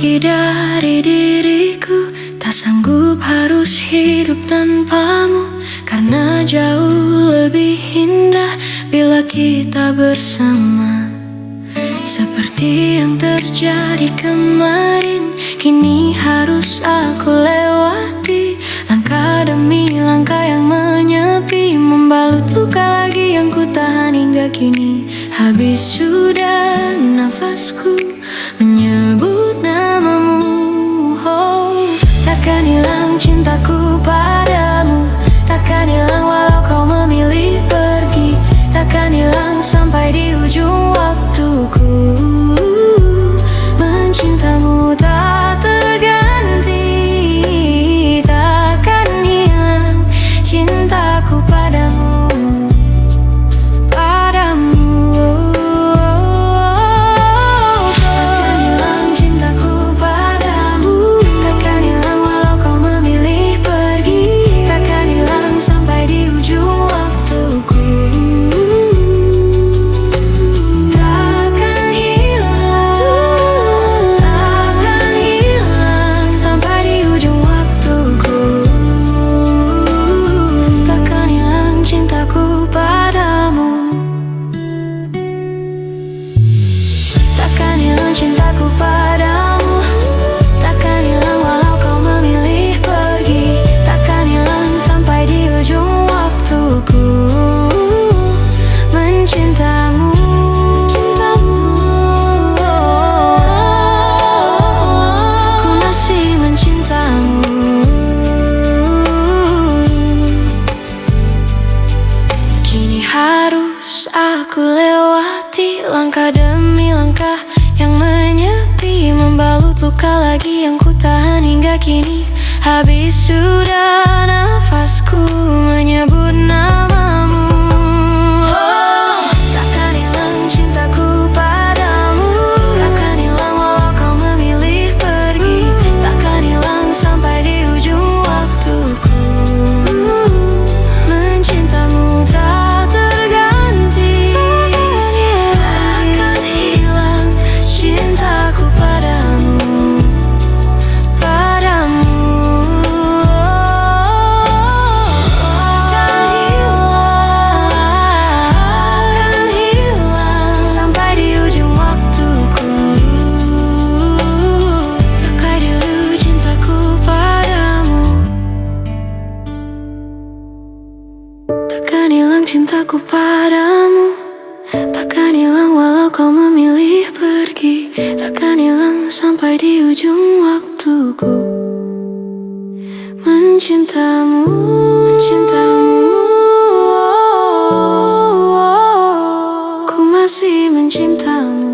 pergi dari diriku, tak sanggup harus hidup tanpamu, karena jauh lebih indah bila kita bersama. Seperti yang terjadi kemarin, kini harus aku lewati. Langkah demi langkah yang menyepi, membalut luka lagi yang ku tahan hingga kini. Habis sudah nafasku menyebut namamu. Oh, takkan hilang cintaku padamu, takkan hilang walau kau memilih pergi, takkan hilang sampai di ujung waktuku. Mencintamu tak terganti, takkan hilang cintaku padamu. Cintaku padamu takkan hilang walau kau memilih pergi, takkan hilang sampai di ujung waktuku. Mencintamu, ku masih mencintamu. Kini harus aku lewati langkah demi langkah yang menyepi, membalut luka lagi yang ku tahan hingga kini. Habis sudah nafasku menyebut namamu. Oh, takkan hilang cintaku padamu, takkan hilang walau kau memilih pergi, takkan hilang sampai di ujung waktuku. Mencintamu tak terganti, takkan hilang cintaku padamu, padamu. Takkan hilang sampai di ujung waktuku. Takkan dulu cintaku padamu, takkan hilang cintaku padamu, takkan hilang walau kau memilih pergi, takkan hilang sampai di ujung waktuku. Mencintamu, mencintamu, ku masih mencintamu.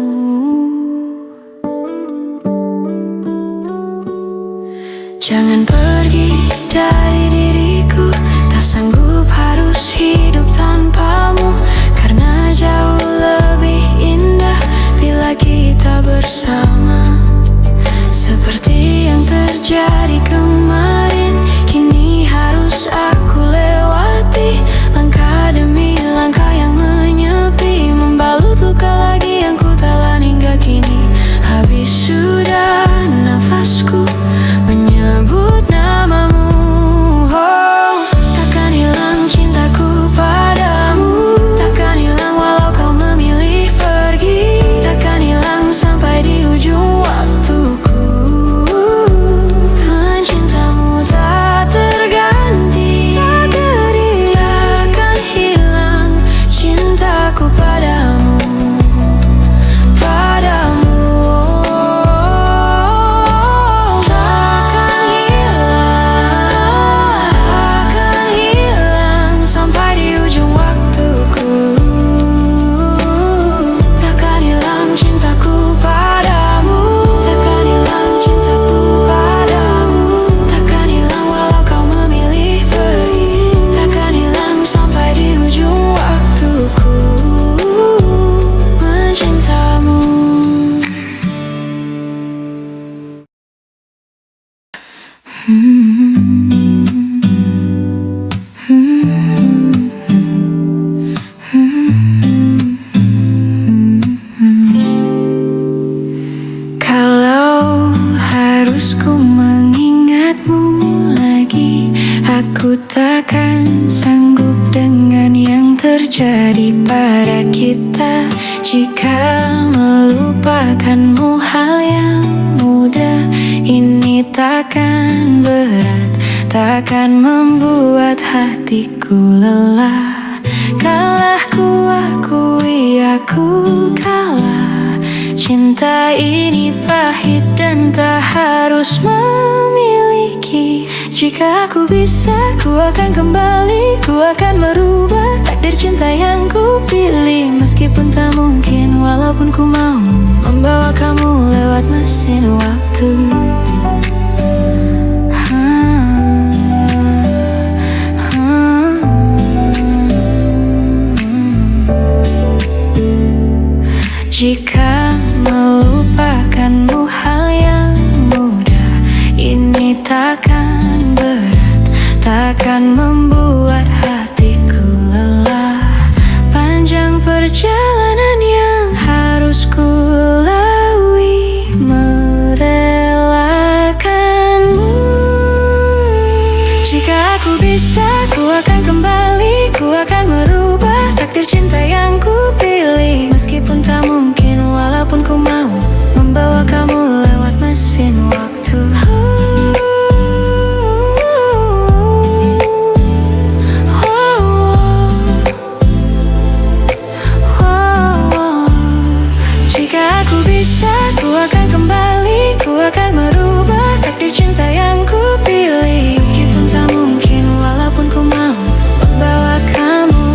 Jangan pergi dari diriku, tak sanggup harus hidup tanpamu, karena jauh lebih indah bila kita bersama. Seperti yang terjadi kemarin, kini harus aku lewati. Langkah demi langkah yang menyepi, membalut luka lagi yang ku telan hingga kini. Habis sudah nafasku menyebut namamu. Oh, takkan hilang cintaku padamu, takkan hilang walau kau memilih pergi, takkan hilang sampai di ujung waktuku. Mencintamu tak terganti, takkan hilang cintaku padamu, padamu. Takkan hilang sampai di ujung waktuku. Takkan hilang cintaku padamu, takkan hilang cintaku padamu, takkan hilang walau kau memilih pergi, takkan hilang sampai di ujung waktuku. Mencintamu. Kalau harus ku mengingatmu lagi. Aku takkan sanggup dengan yang terjadi pada kita. Jika melupakanmu hal yang mudah, ini takkan berat, takkan membuat hatiku lelah. Kalah ku akui aku kalah. Cinta ini pahit dan tak harus memiliki. Jika aku bisa, ku akan kembali, ku akan merubah takdir cinta yang ku pilih. Meskipun tak mungkin, walaupun ku mau membawa kamu lewat mesin waktu. Jika melupakanmu hal yang mudah, ini takkan berat, takkan membuat hatiku lelah. Panjang perjalanan yang harus ku lalui, merelakanmu. Jika aku bisa, ku akan kembali, ku akan merubah takdir cinta yang ku pilih. Meskipun tak mungkin, walaupun ku mau membawa kamu lewat mesin waktu. Jika aku bisa, ku akan kembali, ku akan merubah takdir cinta yang ku pilih. Meskipun tak mungkin, walaupun ku mau membawa kamu.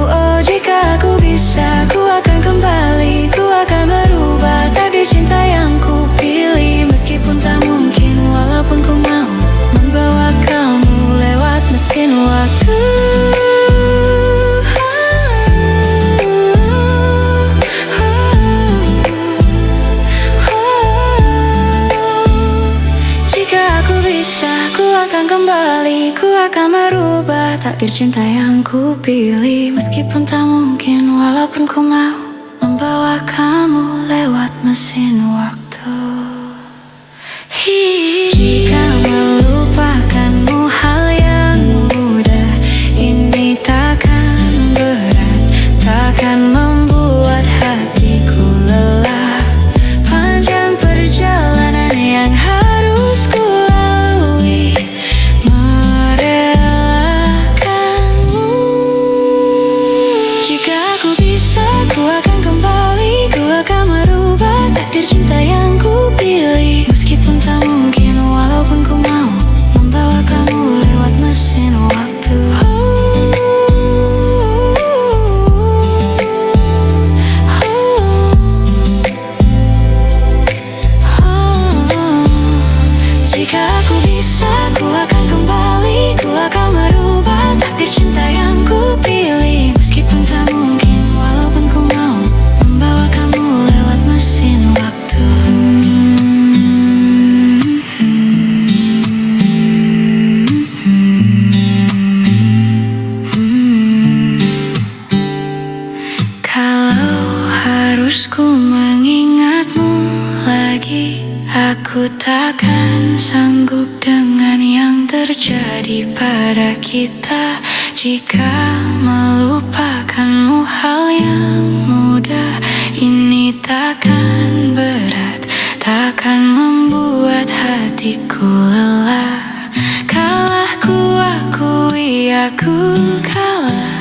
Oh, jika aku bisa, ku akan kembali, ku akan merubah takdir cinta yang ku pilih. Meskipun tak mungkin, walaupun ku mau membawa kamu lewat mesin waktu. Jika aku bisa, ku akan kembali, ku akan merubah takdir cinta yang ku pilih. Meskipun tak mungkin, walaupun ku mau membawa kamu lewat mesin waktu. Jika melupakanmu hal yang mudah, ini takkan berat, takkan membuat hatiku lelah. Panjang perjalanan yang harus ku lalui, merelakanmu. Jika aku bisa, ku akan kembali, ku akan merubah takdir cinta yang ku pilih. Meskipun tak mungkin, walaupun ku mau membawa kamu lewat mesin waktu. Jika aku bisa, ku akan kembali, ku akan merubah takdir cinta yang ku pilih. Meskipun tak mungkin, walaupun ku mau membawa kamu lewat mesin waktu. Kalau harus ku mengingatmu lagi, aku takkan sanggup dengan yang terjadi pada kita. Jika melupakanmu hal yang mudah, ini takkan berat, takkan membuat hatiku lelah. Kalah ku akui aku kalah.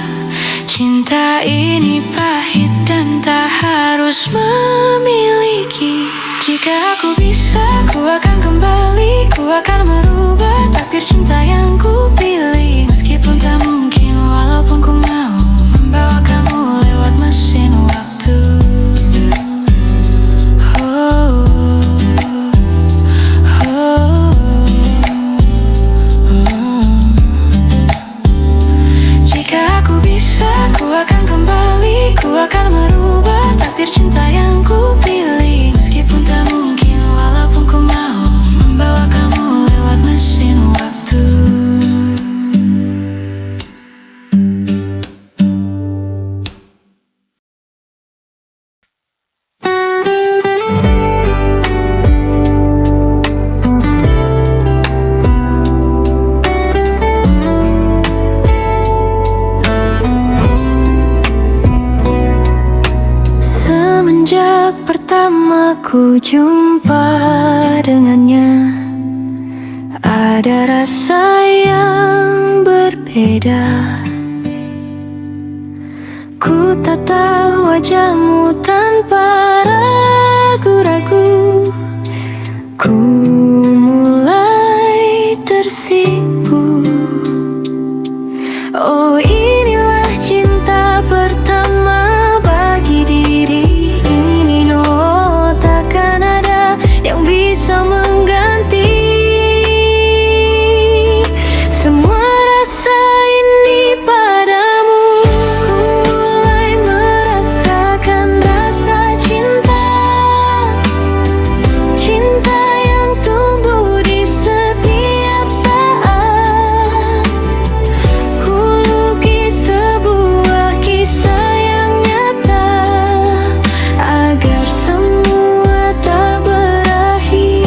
Cinta ini pahit dan tak harus memiliki. Jika aku bisa, ku akan kembali, ku akan merubah takdir cinta yang ku pilih. Meskipun tak mungkin, walaupun ku mau membawa kamu lewat mesin waktu. Jika aku bisa, ku akan kembali, ku akan merubah takdir cinta yang ku pilih. Meskipun tak mungkin, walaupun ku mau ku jumpa dengannya, ada rasa yang berbeda. Ku tatap wajahmu tanpa ragu-ragu, ku mulai tersipu. Oh, inilah cinta pertama bagi diri ini. No, takkan ada yang bisa mengganti semua rasa ini padamu. Ku mulai merasakan rasa cinta, cinta yang tumbuh di setiap saat. Ku lukis sebuah kisah yang nyata agar semua tak berakhir.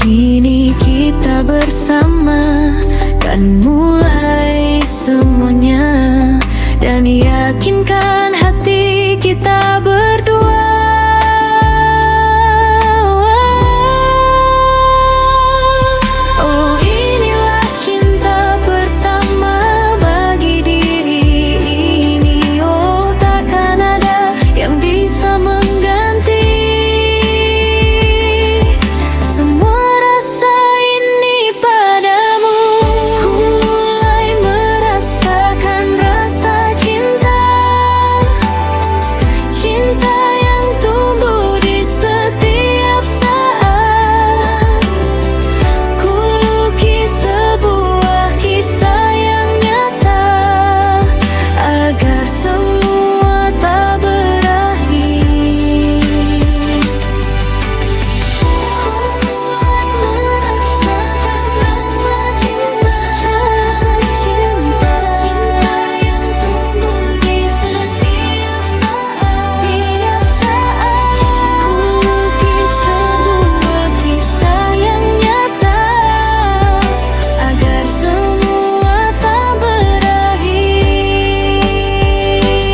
Kini kita bersama dan mulai semuanya, dan yakinkan hati kita berdua. Oh, inilah cinta pertama bagi diri ini. Oh, takkan ada yang bisa mengganti semua rasa ini padamu. Ku mulai merasakan rasa cinta, cinta yang tumbuh di setiap saat. Ku lukis sebuah kisah yang nyata agar semua tak berakhir. Ku mulai merasakan rasa cinta, cinta, cinta yang tumbuh di setiap saat. Ku lukis sebuah kisah yang nyata agar semua tak berakhir.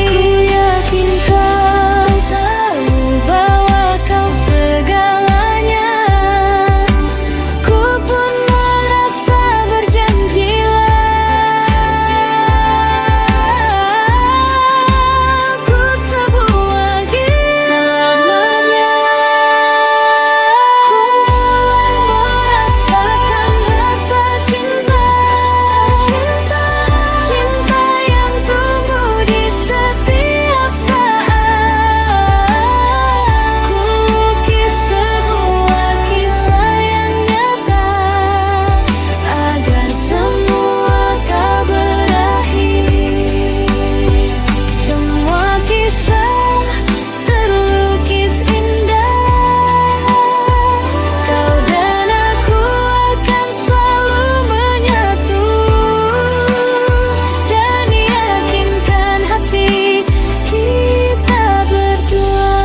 Ku yakin kau tahu bahwa kau segalanya. Ku pun merasa berjanjilah untuk sebuah kisah selamanya. Ku mulai merasakan rasa cinta, cinta, cinta yang tumbuh di setiap saat. Ku lukis sebuah kisah yang nyata agar semua tak berakhir. Semua kisah terlukis indah, kau dan aku akan selalu menyatu, dan yakinkan hati kita berdua.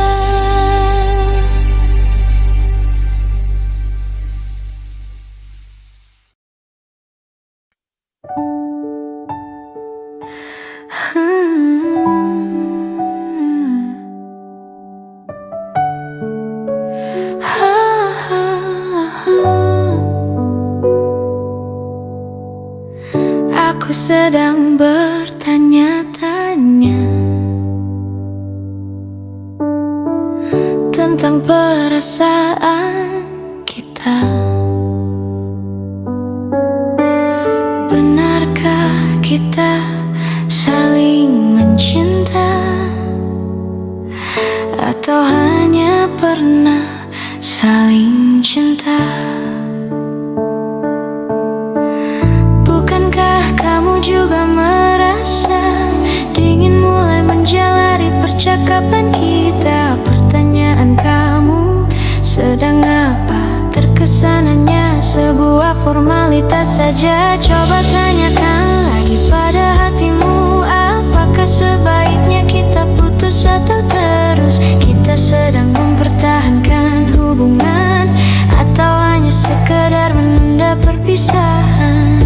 Aku sedang bertanya-tanya tentang perasaan kita. Benarkah kita saling mencinta, atau hanya pernah saling cinta? Bukankah kamu juga merasa dingin mulai menjalari percakapan kita? Pertanyaan kamu sedang apa? Terkesan hanya sebuah formalitas saja. Coba tanyakan lagi pada hatimu, apakah sebaiknya kita putus atau terus? Kita sedang mempertahankan hubungan hubungan, atau hanya sekedar menunda perpisahan?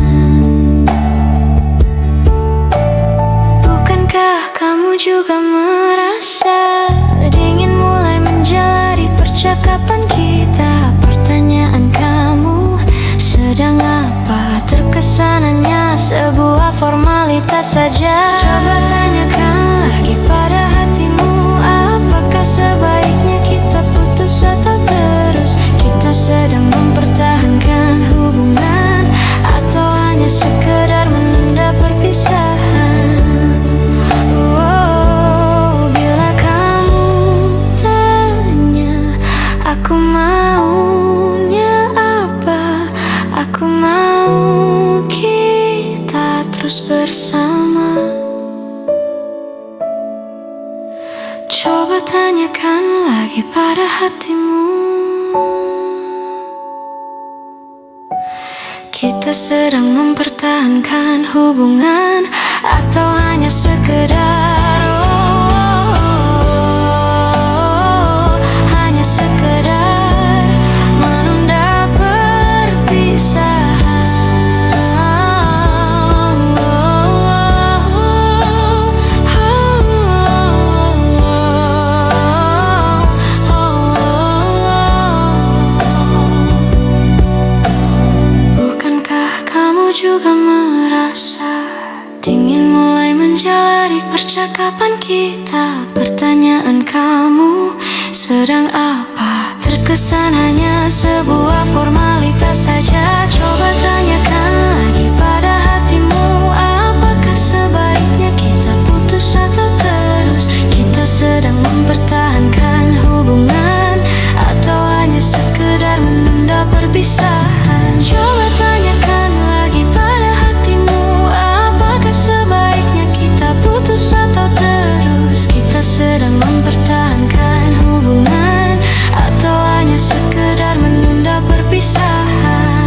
Bukankah kamu juga merasa dingin mulai menjalari percakapan kita? Pertanyaan kamu sedang apa? Terkesan hanya sebuah formalitas saja. Coba tanyakan lagi pada hatimu, apakah sebaiknya kita putus atau terus? Kita sedang mempertahankan hubungan, atau hanya sekedar menunda perpisahan? Bila kamu tanya, aku maunya apa? Aku mau kita terus bersama. Coba tanyakan lagi pada hatimu, kita sedang mempertahankan hubungan, atau hanya sekedar hanya sekedar menunda perpisahan? Juga merasa dingin mulai menjalari percakapan kita? Pertanyaan kamu sedang apa? Terkesan hanya sebuah formalitas saja. Coba tanyakan lagi pada hatimu, apakah sebaiknya kita putus atau terus? Kita sedang mempertahankan hubungan, atau hanya sekedar menunda perpisahan? Coba tanyakan lagi pada hatimu, apakah sebaiknya kita putus atau terus? Kita sedang mempertahankan hubungan, atau hanya sekedar menunda perpisahan?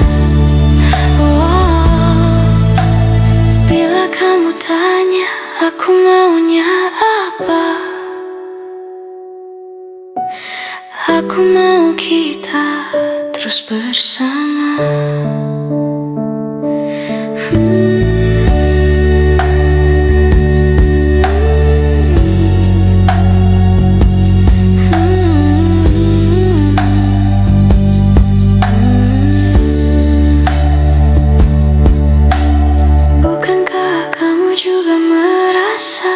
Bila kamu tanya, aku maunya apa? Aku mau kita terus bersama. Bukankah kamu juga merasa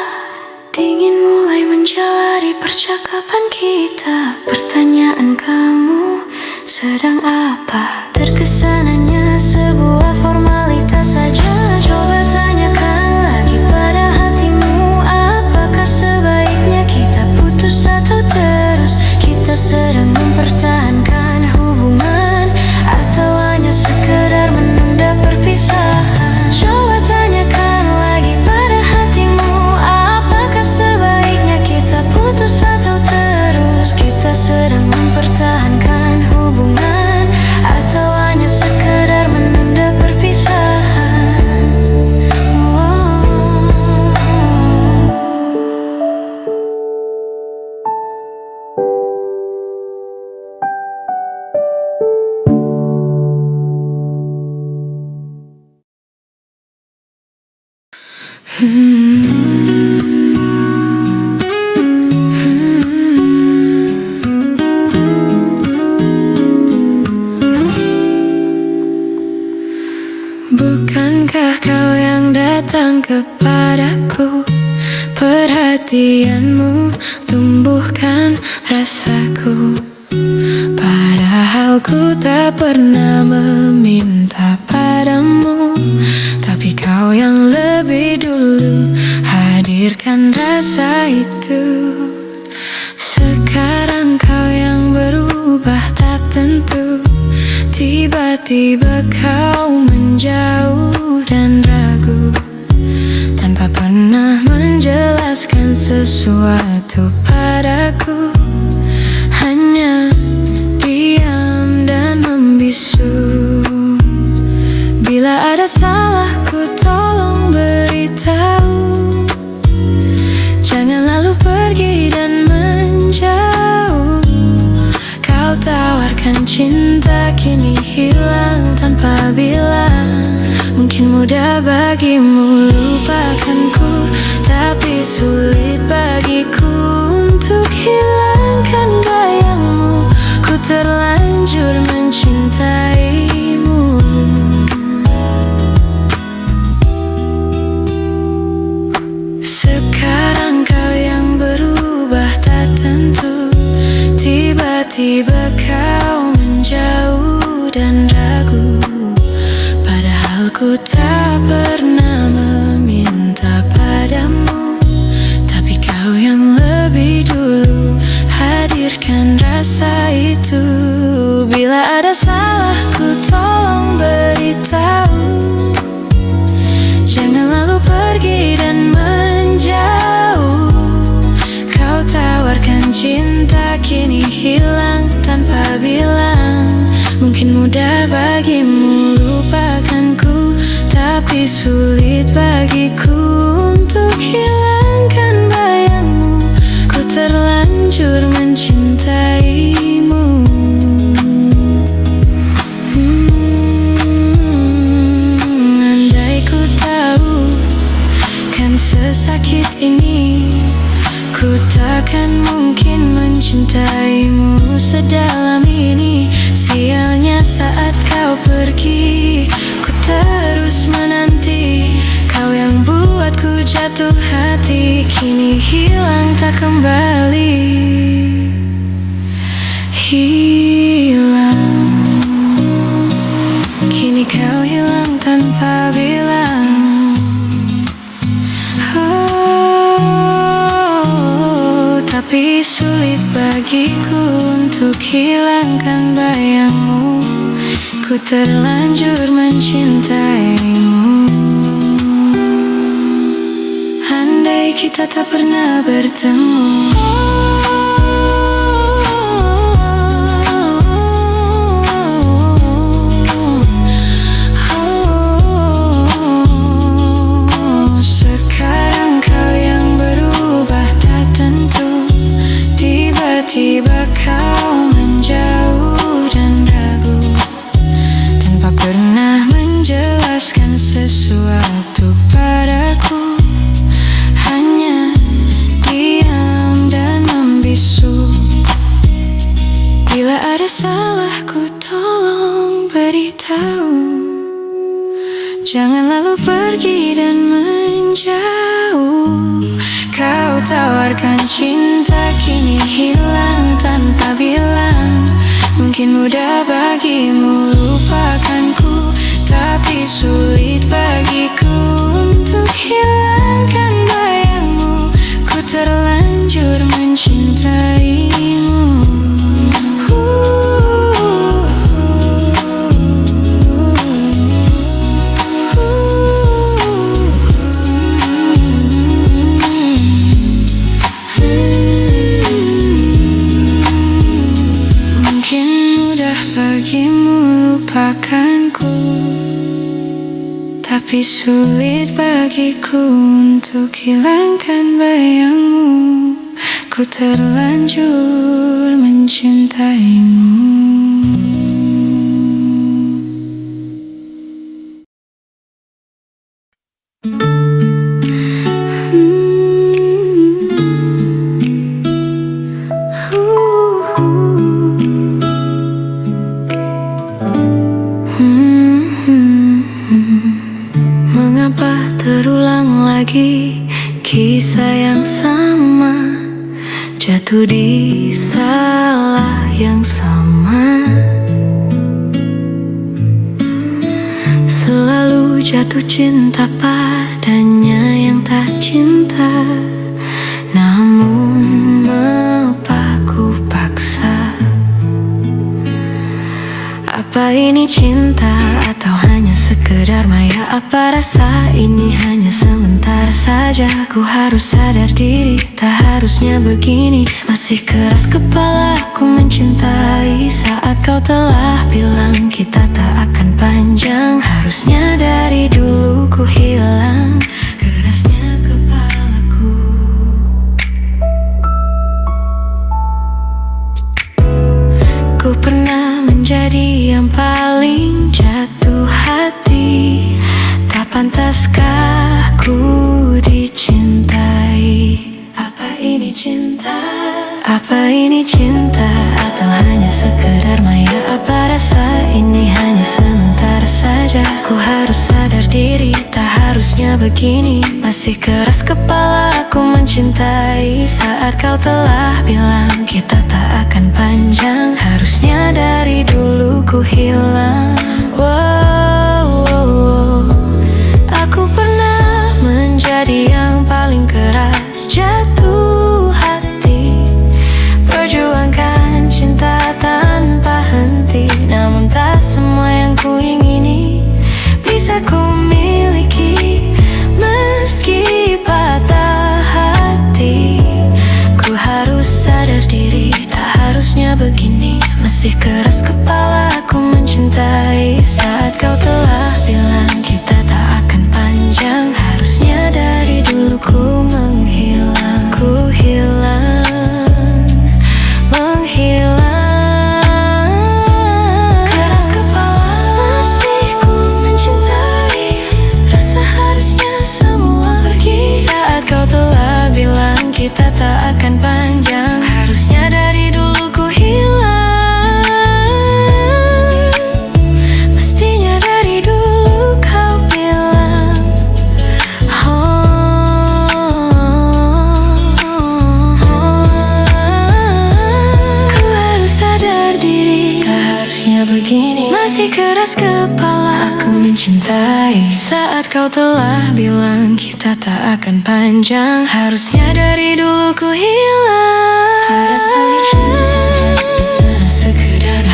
dingin mulai menjalari percakapan kita? Pertanyaan kamu sedang apa? Terkesan hanya sebuah formalitas saja. Coba tanyakan lagi pada hatimu, apakah sebaiknya kita putus atau terus? Kita sedang mempertahankan hubungan, atau hanya sekedar menunda perpisahan? Coba tanyakan lagi pada hatimu, apakah sebaiknya kita putus atau terus? Kita sedang mempertahankan hubungan, atau hanya sekedar menunda perpisahan? Bukankah kau yang datang kepadaku? Perhatianmu tumbuhkan rasaku, padahal ku tak pernah meminta padamu. Tapi kau yang lebih dulu hadirkan rasa itu. Sekarang kau yang berubah tak tentu. Tiba-tiba kau menjauh dan ragu, tanpa pernah menjelaskan sesuatu padaku. Hanya diam dan membisu. Bila ada salahku tolong beritahu. Jangan lalu pergi dan menjauh. Kau tahu cinta kini hilang tanpa bilang. Mungkin mudah bagimu lupakanku, tapi sulit bagiku untuk hilangkan bayangmu. Ku terlanjur mencintaimu. Sekarang kau yang berubah tak tentu. Tiba-tiba kau menjauh dan ragu, padahal ku tak pernah meminta padamu. Tapi kau yang lebih dulu hadirkan rasa itu. Bila ada salahku tolong beritahu, jangan lalu pergi dan menjauh. Kau tawarkan cinta kini hilang tanpa bilang. Mungkin mudah bagimu lupakanku, tapi sulit bagiku untuk hilangkan bayangmu. Ku terlanjur mencintaimu. Andai ku tahu kan sesakit ini, ku takkan mungkin mencintaimu sedalam ini. Sialnya saat kau pergi, ku terus menanti. Kau yang buatku jatuh hati, kini hilang tak kembali. Hilang, kini kau hilang tanpa bilang. Tapi sulit bagiku untuk hilangkan bayangmu. Ku terlanjur mencintaimu. Andai kita tak pernah bertemu. Sekarang kau yang berubah tak tentu. Tiba-tiba kau menjauh dan ragu, tanpa pernah menjelaskan sesuatu padaku. Hanya diam dan membisu. Bila ada salahku tolong beritahu, jangan lalu pergi dan menjauh. Kau tawarkan cinta kini hilang tanpa bilang. Mungkin mudah bagimu lupakanku, tapi sulit bagiku untuk hilangkan bayangmu. Ku terlanjur mencintaimu. Bagimu lupakanku, tapi sulit bagiku untuk hilangkan bayangmu. Ku terlanjur mencintaimu. Mengapa terulang lagi kisah yang sama, jatuh di salah yang sama, selalu jatuh cinta padanya yang tak cinta, namun mengapa ku paksa? Apa ini cinta atau hanya sekedar maya? Apa rasa ini hanya sebentar saja? Ku harus sadar diri, tak harusnya begini. Masih keras kepala ku mencintai saat kau telah bilang kita tak akan panjang. Harusnya dari dulu ku hilang kerasnya kepalaku. Ku pernah menjadi yang paling jatuh hati. Tak pantaskah ku dicintai? Apa ini cinta? Apa ini cinta? Atau hanya sekedar maya? Apa rasa ini hanya sementara saja? Ku harus sadar diri, tak harusnya begini. Masih keras kepala aku mencintai saat kau telah bilang kita tak akan panjang. Harusnya dari dulu ku hilang. Wow, wow, wow. Aku pernah menjadi yang paling keras jatuh hati, perjuangkan cinta tanpa henti. Namun tak semua yang ku ingini bisa ku miliki. Meski patah hati, ku harus sadar diri, tak harusnya begini. Masih keras kepala aku mencintai saat kau telah bilang kita tak akan panjang. Harusnya dari dulu ku menghilang. Ku hilang, menghilang. Keras kepala masih ku mencintai, rasa harusnya semua pergi saat kau telah bilang kita tak akan panjang. Harusnya dari dulu ku hilang. Mestinya dari dulu kau bilang. Ku harus sadar diri, tak harusnya begini. Masih keras kepala aku mencintai saat kau telah bilang kita tak akan panjang. Harusnya dari dulu ku hilang. Harusnya sekedar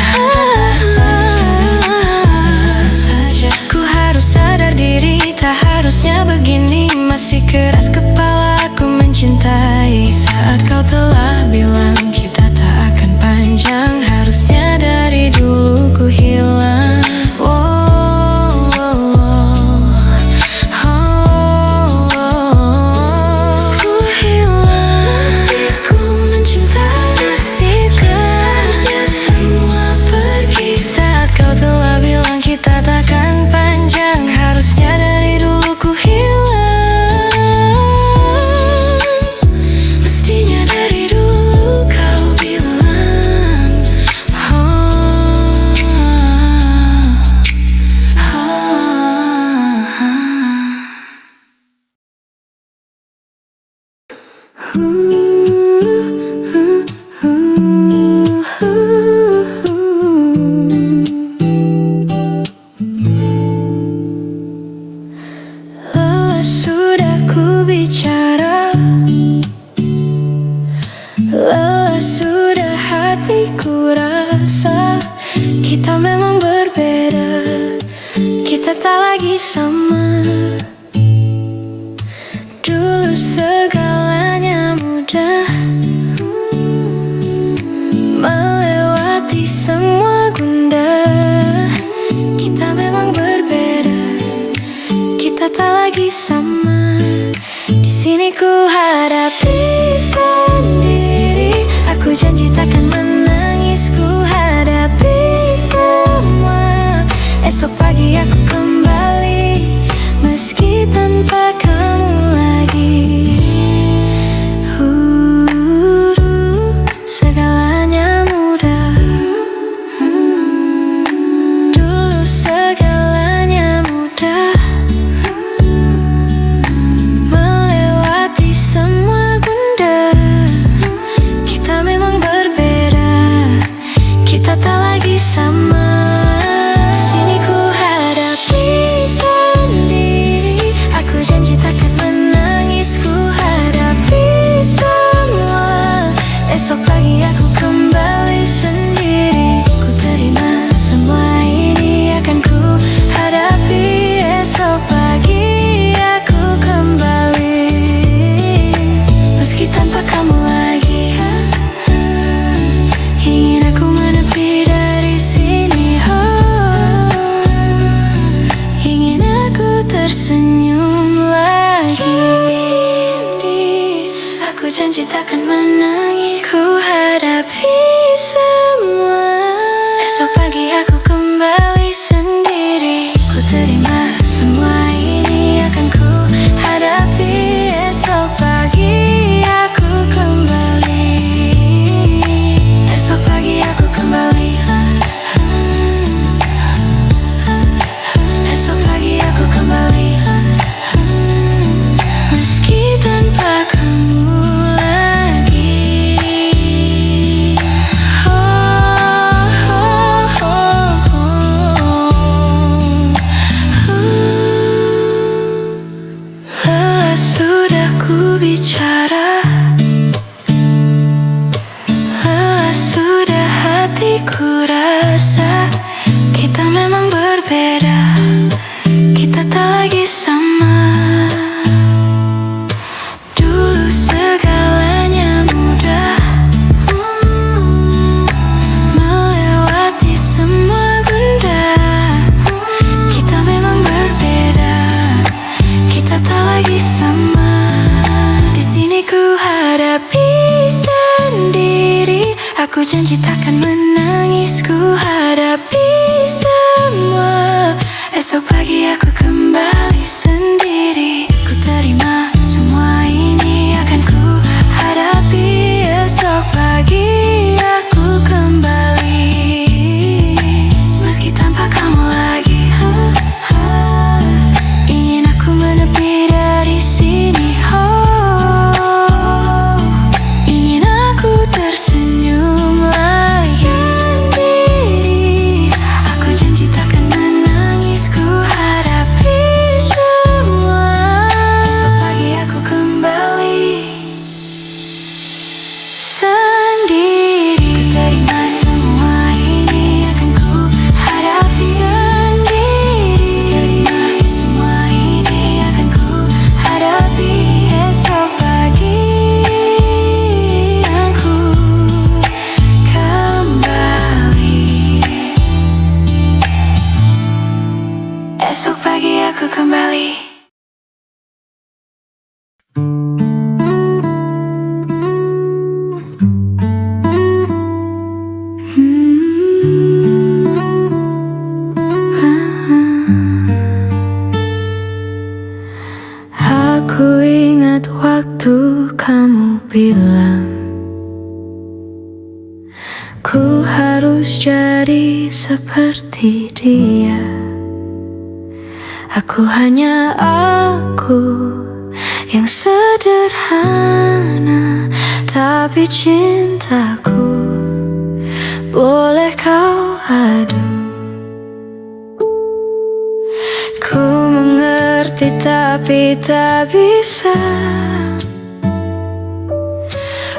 saja. Ku harus sadar diri, tak harusnya begini. Masih keras kepala aku mencintai saat kau telah bilang kita tak akan panjang. Harusnya dari dulu ku hilang. Wow, wow, wow. Ku hilang. Masih ku mencintai, masih seharusnya semua pergi saat kau telah bilang kita takkan panjang. Harusnya dari dulu ku hilang. Mestinya dari dulu kau bilang. Lelah sudah ku bicara, lelah sudah hatiku rasa. Kita memang berbeda, kita tak lagi sama. Dulu segalanya mudah, melewati semua gundah. Kita memang berbeda, kita tak lagi sama. Di sini ku hadapi sendiri, aku janji takkan menangis. Ku hadapi semua, esok pagi aku kembali, meski tanpa kamu lagi. Segalanya mudah, dulu segalanya mudah, melewati semua gundah. Kita memang berbeda, kita tak lagi sama. Sini ku hadapi sendiri, aku janji takkan menangis. Ku hadapi semua, esok pagi aku kembali sendiri. Ku terima semua ini, akan ku hadapi. Esok pagi aku kembali, meski tanpa kamu lagi. Ingin aku menepi dari sini, ingin aku tersenyum lagi. Aku janji takkan menangis. Ku hadapi semua, esok pagi aku kembali. terima semua ini akan ku hadapi. Esok pagi aku kembali. Esok pagi aku kembali. Esok pagi aku kembali. Meski tanpa kamu lagi. Lelah sudah ku bicara, lelah sudah hatiku rasa. Kita memang berbeda, kita tak lagi sama. Dulu segalanya mudah, melewati semua gundah. Kita memang berbeda, kita tak lagi sama. Di sini ku hadapi sendiri. Aku janji takkan menangis, ku hadapi semua. Esok pagi aku kembali sendiri. Ku terima semua ini akan ku hadapi. Esok pagi aku kembali. Meski tanpa kamu lagi. Ingin aku menepi dari sini. Ingin aku tersenyum lagi sendiri. Aku janji takkan menangis, ku hadapi semua. Esok pagi aku kembali sendiri. Ku terima semua ini akan ku hadapi sendiri. Ku terima semua ini akan ku hadapi. Esok pagi aku kembali. Esok pagi aku kembali. Aku ingat waktu kamu bilang ku harus jadi seperti dia. Aku hanya aku yang sederhana, tapi cintaku boleh kau adu. Ku mengerti tapi tak bisa.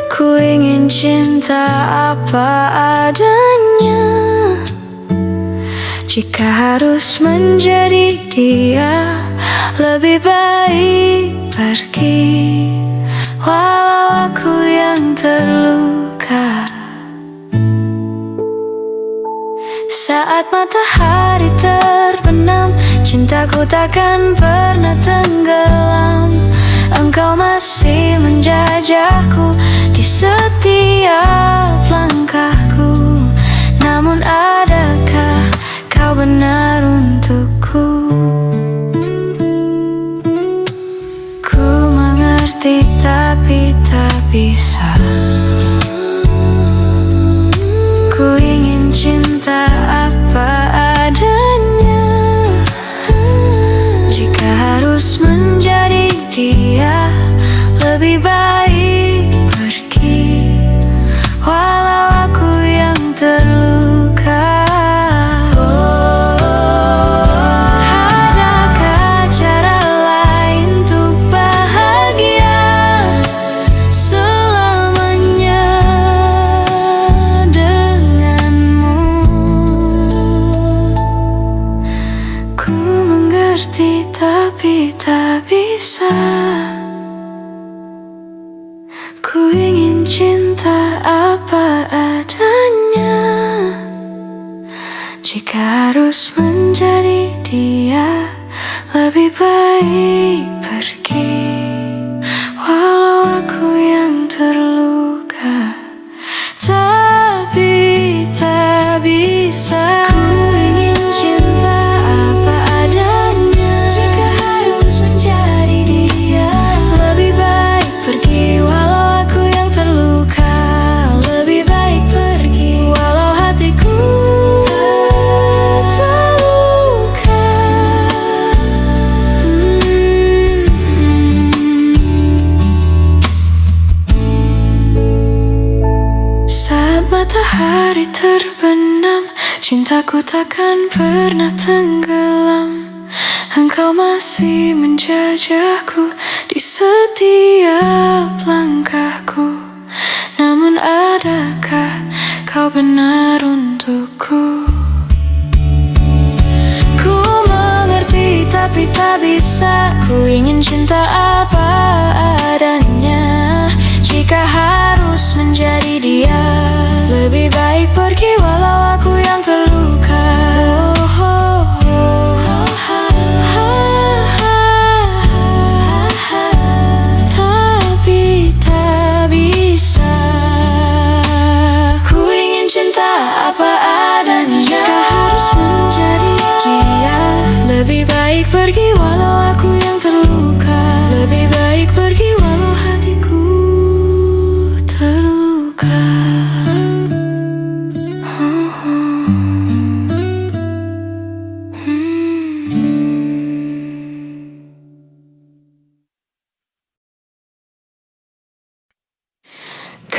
Ku ingin cinta apa adanya. Jika harus menjadi dia, lebih baik pergi. Walau aku yang terluka. Saat matahari terbenam, cintaku takkan pernah tenggelam. Engkau masih menjajahku di setiap langkahku. Namun adakah kau benar untukku? Ku mengerti tapi tak bisa. Ku ingin cinta apa adanya. Jika harus menjadi dia, lebih baik pergi. Walau aku yang terluka. Adakah cara lain untuk bahagia selamanya denganmu? Ku mengerti tapi tak bisa. Ku ingin cinta apa adanya. Jika harus menjadi dia, lebih baik pergi. Walau aku yang terluka, tapi tak bisa. Ku ingin cinta apa adanya. terbenam, cintaku takkan pernah tenggelam. Engkau masih menjajahku di setiap langkahku. Namun adakah kau benar untukku? Ku mengerti tapi tak bisa. Ku ingin cinta apa adanya. Jika harus menjadi dia, lebih baik pergi walau aku yang terluka. Tapi tak bisa. Ku ingin cinta apa adanya. Jika harus menjadi dia, lebih baik pergi walau aku yang terluka. Lebih baik pergi walau hatiku terluka.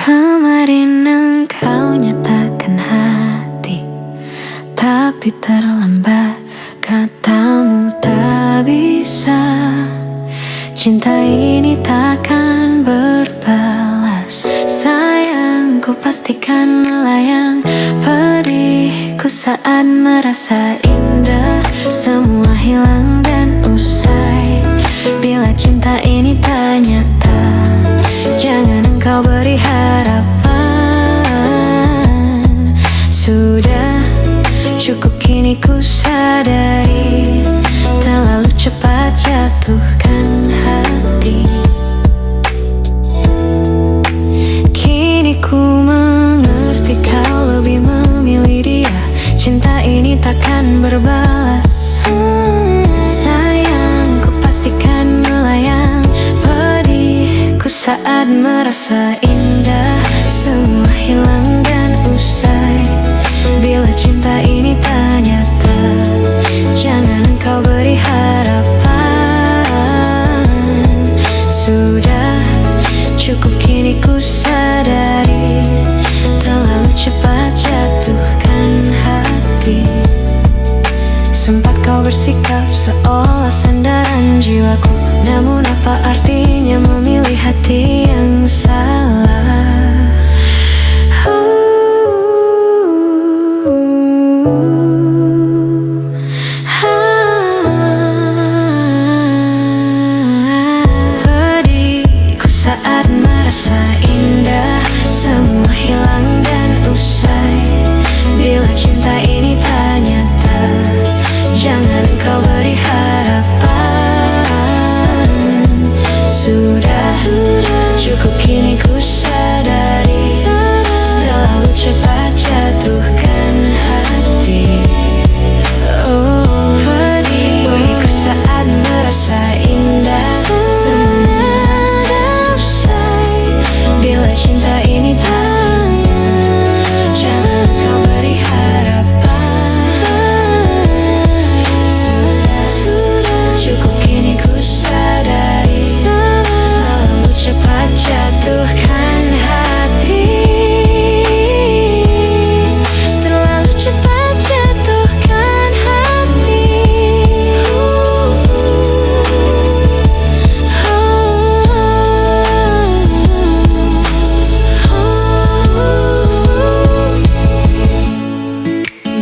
Kemarin engkau nyatakan hati, tapi terlambat, katamu tak bisa. Cinta ini takkan berbalas. Sayangku pastikan melayang. Pedihku saat merasa indah, semua hilang dan usai. Bila cinta ini tak nyata, jangan engkau beri harapan. Sudah cukup kini ku sadari, terlalu cepat jatuhkan hati. Kini ku mengerti kau lebih memilih dia. Cinta ini takkan berbalas. Sayangku pastikan melayang. Pedihku saat merasa indah, semua hilang dan usai. Bila cinta ini tak nyata, jangan engkau beri harapan. Sudah cukup kini ku sadari, terlalu cepat jatuhkan hati. Sempat kau bersikap seolah sandaran jiwaku, namun apa artinya memilih hati yang salah? Pedihku saat merasa indah, semua hilang dan usai. Bila cinta ini tak nyata, jangan kau beri harapan. Sudah cukup kini ku sadari, terlalu cepat jatuhkan hati. Oh, pedihku saat merasa indah, semua usai. Bila cinta ini tak nyata, jangan kau beri harapan. Sudah cukup kini ku sadari, terlalu cepat jatuhkan hati. Terlalu cepat jatuhkan hati.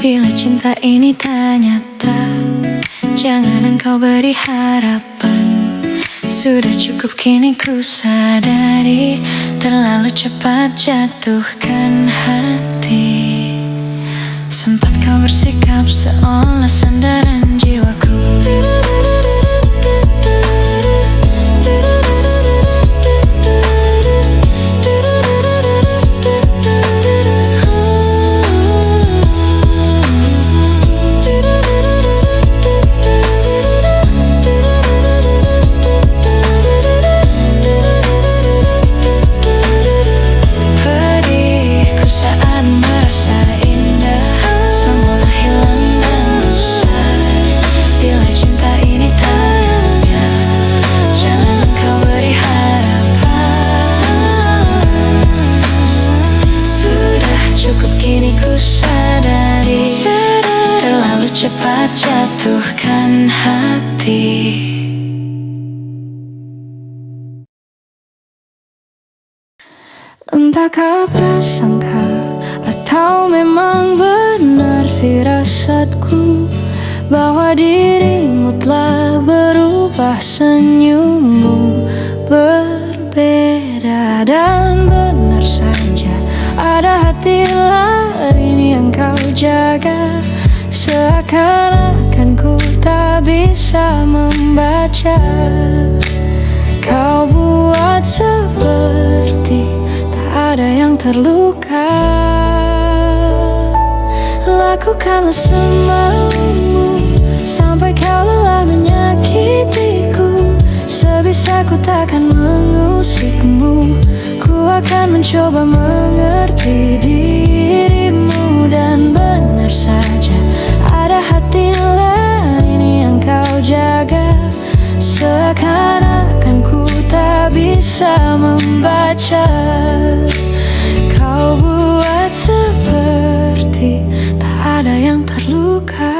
Bila cinta ini tak nyata, jangan engkau beri harapan. Sudah cukup kini ku sadari, terlalu cepat jatuhkan hati. Sempat kau bersikap seolah sandaran jiwaku. Pedihku saat merasa indah, semua hilang dan usai. hati. Entah kau prasangka atau memang benar firasatku bahwa dirimu telah berubah, senyummu berbeda. Dan benar saja ada hati lain yang kau jaga, seakan-akan ku tak bisa membaca. Kau buat seperti tak ada yang terluka. Lakukanlah semaumu sampai kau lelah menyakitiku. Sebisaku takkan mengusikmu. Ku akan mencoba mengerti dirimu. Dan benar saja ada hati lain yang kau jaga, seakan-akan ku tak bisa membaca. Kau buat seperti tak ada yang terluka.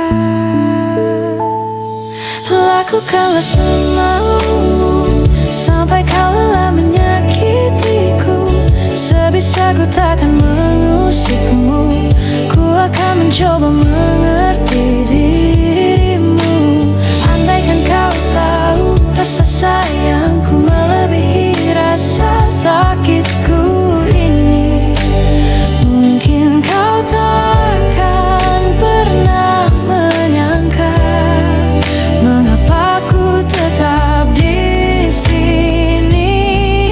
Lakukanlah semaumu sampai kau lelah menyakitiku. Sebisaku takkan mengusikmu. Ku akan mencoba mengerti dirimu. Andaikan kau tahu rasa sayangku melebihi rasa sakitku ini, mungkin kau takkan pernah menyangka mengapa ku tetap di sini.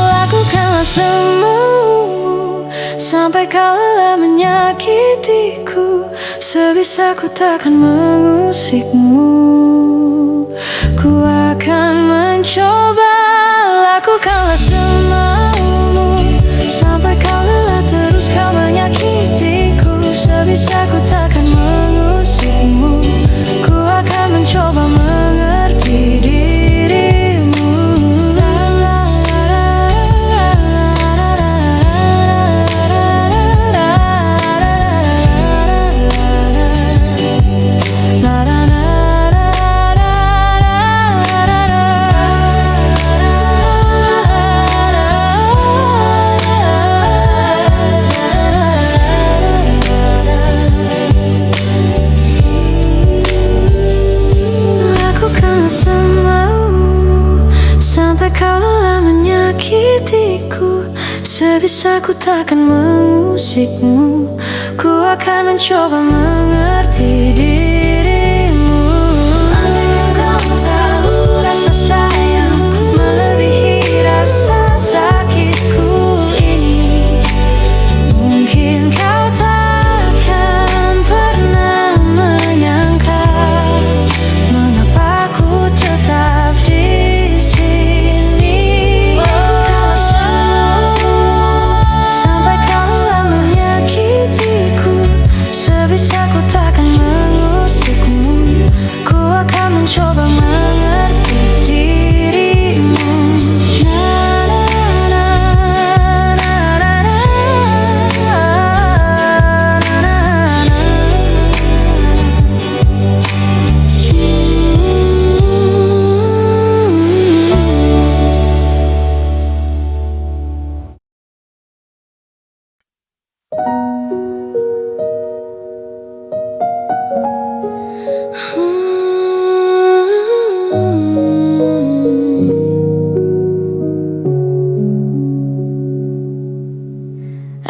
Lakukanlah semaumu sampai kau lelah menyakitiku. Sebisaku takkan mengusikmu. Ku akan mencoba. Lakukanlah semaumu sampai kau lelah terus kau menyakitiku. Sebisaku takkan mengusikmu. Ku akan mencoba mengerti dirimu. Kau lelah menyakitiku. Sebisaku takkan mengusikmu. Ku akan mencoba mengerti dirimu. Andaikan kau tahu rasa sayangku melebihi rasa sakitku ini, mungkin kau takkan pernah menyangka mengapa ku tetap di coba mengerti dirimu.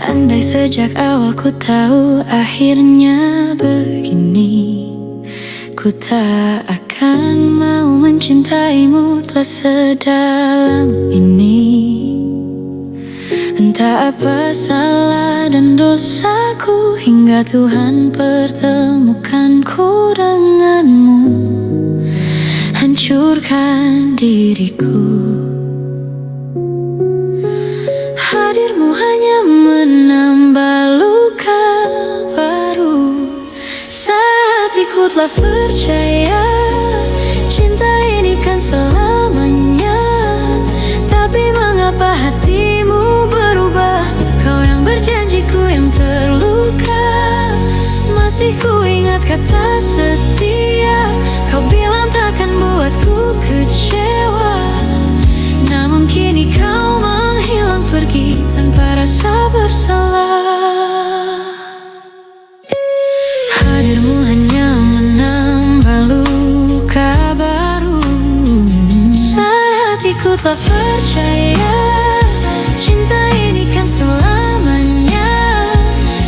Andai sejak awal ku tahu akhirnya begini, ku tak akan mau mencintaimu telah sedalam ini. Entah apa salah dan dosaku hingga Tuhan pertemukanku denganmu, hancurkan diriku. Hadirmu hanya menambah luka baru. Saat hatiku telah percaya cinta ini kan selamanya. Tapi mengapa hatimu berubah? Kau yang berjanjiku yang terluka, masih ku ingat kini kau menghilang pergi tanpa rasa bersalah. Hadirmu hanya menambah luka baru. Saat hatiku telah percaya cinta ini kan selamanya,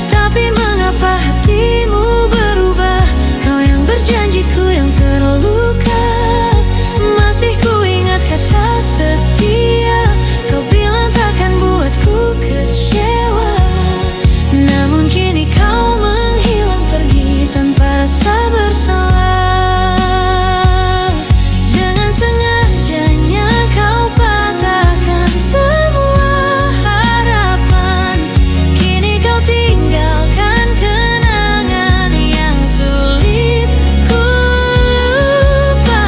tapi mengapa hatimu berubah? Kau yang berjanjiku yang terluka, masih ku ingat kata setia. Kau bilang takkan buatku kecewa, namun kini kau menghilang pergi tanpa rasa bersalah. Dengan sengajanya kau patahkan semua harapan. Kini kau tinggalkan kenangan yang sulit ku lupakan.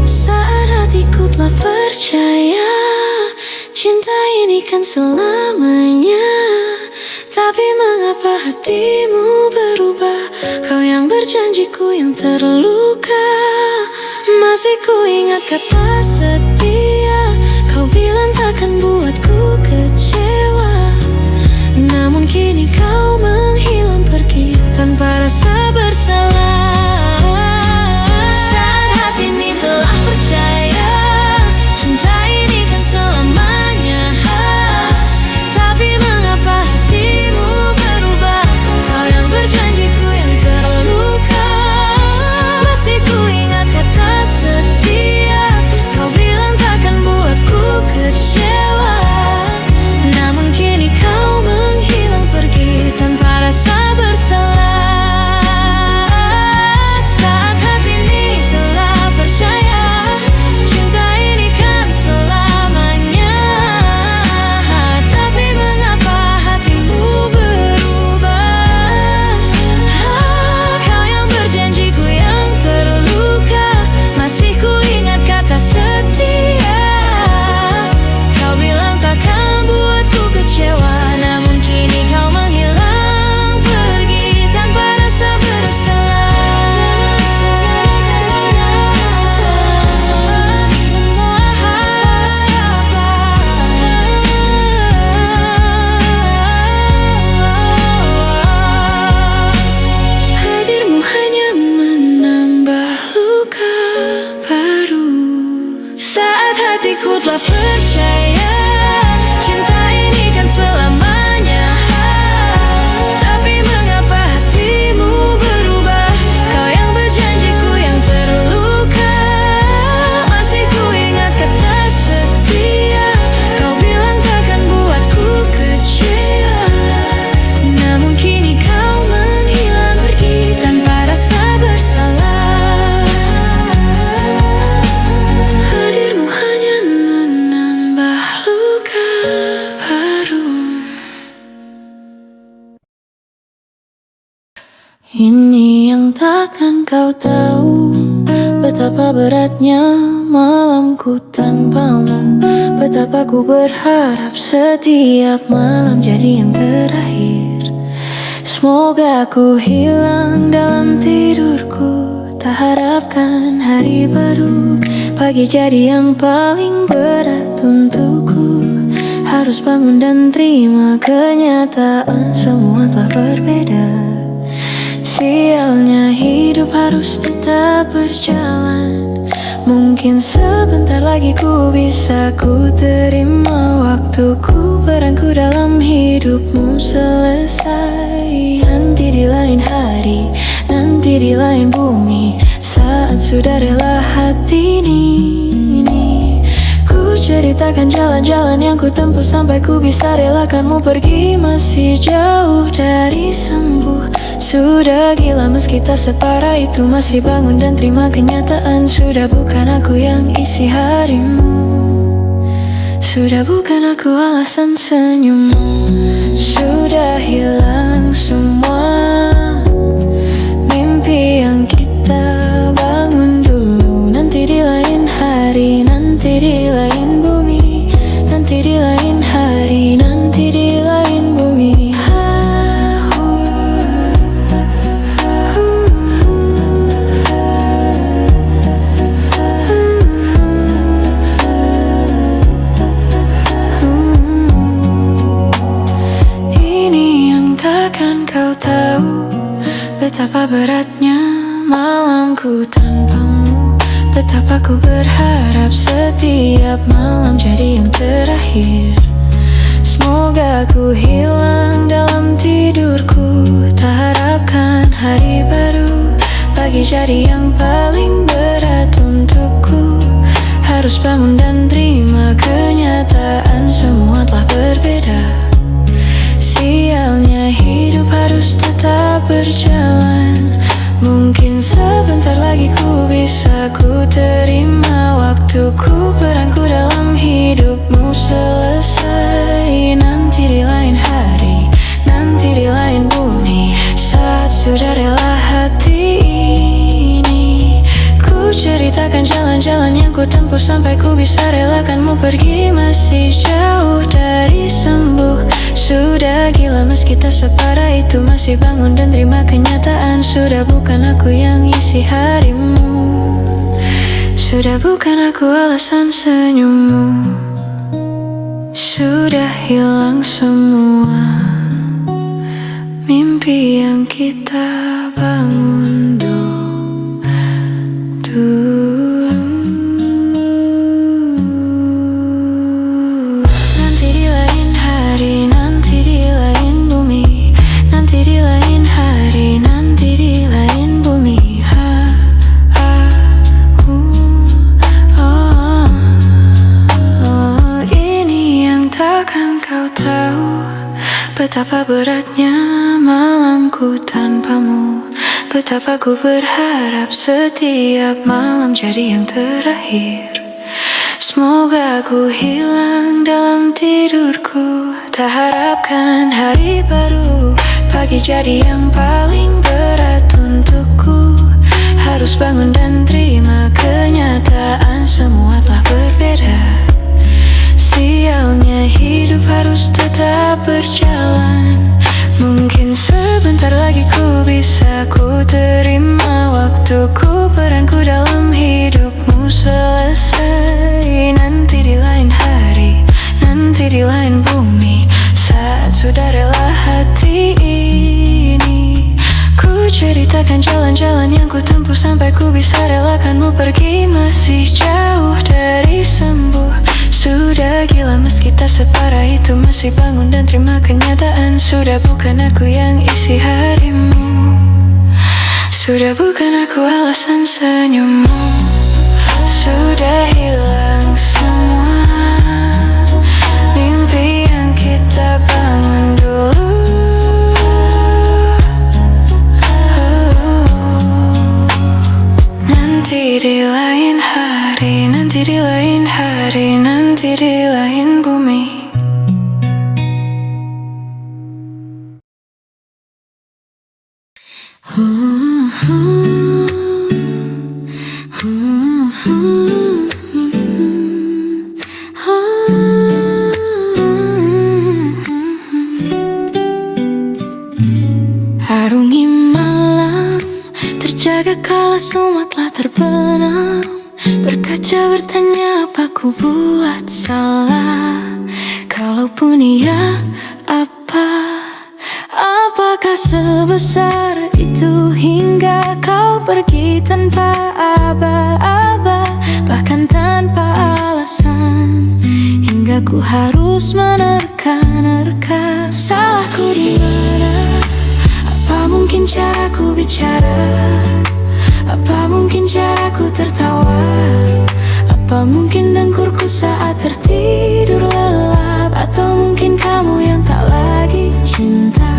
Saat hatiku telah percaya cinta ini kan selamanya, tapi mengapa hatimu berubah? Kau yang berjanjiku yang terluka, masih ku ingat kata setia. Kau bilang takkan buatku kecewa, namun kini kau menghilang pergi tanpa rasa bersalah. Saat hati ini telah percaya cinta ini kan selamanya, tapi mengapa hatimu berubah? Kau yang berjanjiku yang terluka, masih ku ingat kata setia. Kau bilang takkan buatku kecewa, namun kini kau menghilang pergi tanpa rasa bersalah. Saat hati ini telah percaya cinta ini kan selamanya, tapi mengapa hatimu berubah? Kau yang berjanjiku yang terluka, masih ku ingat kata setia. Kau bilang takkan buatku kecewa, namun kini kau menghilang pergi tanpa rasa bersalah. Hadirmu hanya menambah luka baru. Saat hatiku telah percaya cinta ini kan selamanya, tapi mengapa hatimu berubah? Kau yang berjanjiku yang terluka, masih ku ingat kata setia. Kau bilang takkan buatku kecewa, namun kini kau menghilang pergi tanpa rasa bersalah. Hadirmu hanya menambah luka baru. Ini yang takkan kau tahu, betapa beratnya malamku tanpamu. Betapa ku berharap setiap malam jadi yang terakhir. Semoga ku hilang dalam tidurku, tak harapkan hari baru. Pagi jadi yang paling berat untukku, harus bangun dan terima kenyataan semua telah berbeda. Sialnya hidup harus tetap berjalan. Mungkin sebentar lagi ku bisa ku terima waktuku, peranku dalam hidupmu selesai. Nanti di lain hari, nanti di lain bumi, saat sudah rela hati ini. Ku ceritakan jalan-jalan yang ku tempuh sampai ku bisa relakanmu pergi. Masih jauh dari sembuh, sudah gila meski tak separah itu. Masih bangun dan terima kenyataan, sudah bukan aku yang isi harimu. Sudah bukan aku alasan senyummu. Sudah hilang semua mimpi yang kita bangun dulu. Nanti di lain hari, nanti di lain bumi, nanti di lain hari, nanti di lain Betapa beratnya malamku tanpamu, betapa ku berharap setiap malam jadi yang terakhir. Semoga ku hilang dalam tidurku, tak harapkan hari baru, pagi jadi yang paling berat untukku. Harus bangun dan terima kenyataan semua telah berbeda. Sialnya hidup harus tetap berjalan. Mungkin sebentar lagi ku bisa ku terima waktuku, peranku dalam hidupmu selesai. Nanti di lain hari, nanti di lain bumi, saat sudah rela hati ini, ku ceritakan jalan-jalan yang ku tempuh sampai ku bisa relakanmu pergi. Masih jauh dari sembuh, sudah gila meski tak separah itu, masih bangun dan terima kenyataan. Sudah bukan aku yang isi harimu, sudah bukan aku alasan senyummu. Sudah hilang semua mimpi yang kita bangun dulu. Nanti di lain hari, nanti di lain bumi, nanti di lain hari, nanti di lain bumi. Ini yang takkan kau tahu, betapa beratnya malamku tanpamu, betapa ku berharap setiap malam jadi yang terakhir. Semoga ku hilang dalam tidurku, tak harapkan hari baru, pagi jadi yang paling berat untukku. Harus bangun dan terima kenyataan semua telah berbeda. Sialnya hidup harus tetap berjalan. Mungkin sebentar lagi ku bisa ku terima waktuku, peranku dalam hidupmu selesai. Nanti di lain hari, nanti di lain bumi, saat sudah rela hati ini, ku ceritakan jalan-jalan yang ku tempuh sampai ku bisa relakanmu pergi. Masih jauh dari sembuh, sudah gila meski tak separah itu, masih bangun dan terima kenyataan. Sudah bukan aku yang isi harimu, sudah bukan aku alasan senyummu. Sudah hilang semua mimpi yang kita bangun dulu. Nanti di lain hari, nanti di lain hari, nanti di lain bumi. Arungi malam, terjaga kala semua telah terbenam. Berkaca bertanya apa ku buat salah. Kalaupun iya, apakah sebesar itu hingga kau pergi tanpa aba-aba, bahkan tanpa alasan, hingga ku harus menerka-nerka. Salahku di mana? Apa mungkin caraku bicara? Apa mungkin caraku tertawa? Apa mungkin dengkurku saat tertidur lelap? Atau mungkin kamu yang tak lagi cinta?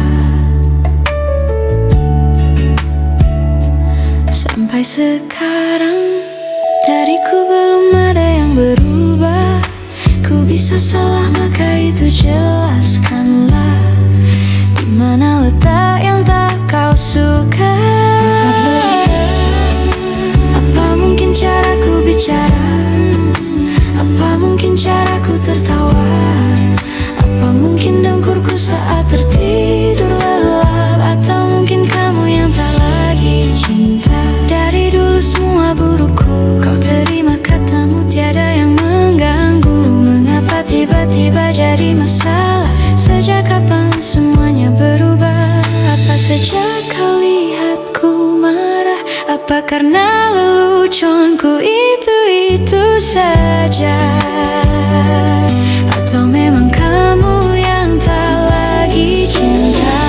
Sampai sekarang dariku belum ada yang berubah. Ku bisa salah maka itu jelaskanlah, di mana letak yang tak kau suka? Apa mungkin caraku bicara? Apa mungkin caraku tertawa? Apa mungkin dengkurku saat tertidur lelap? Atau mungkin kamu yang tak lagi cinta? Dari dulu semua burukku kau terima, katamu tiada yang mengganggu. Mengapa tiba-tiba jadi masalah? Sejak kapan semuanya berubah? Apa sejak kau lihatku karena leluconku itu saja? Atau memang kamu yang tak lagi cinta?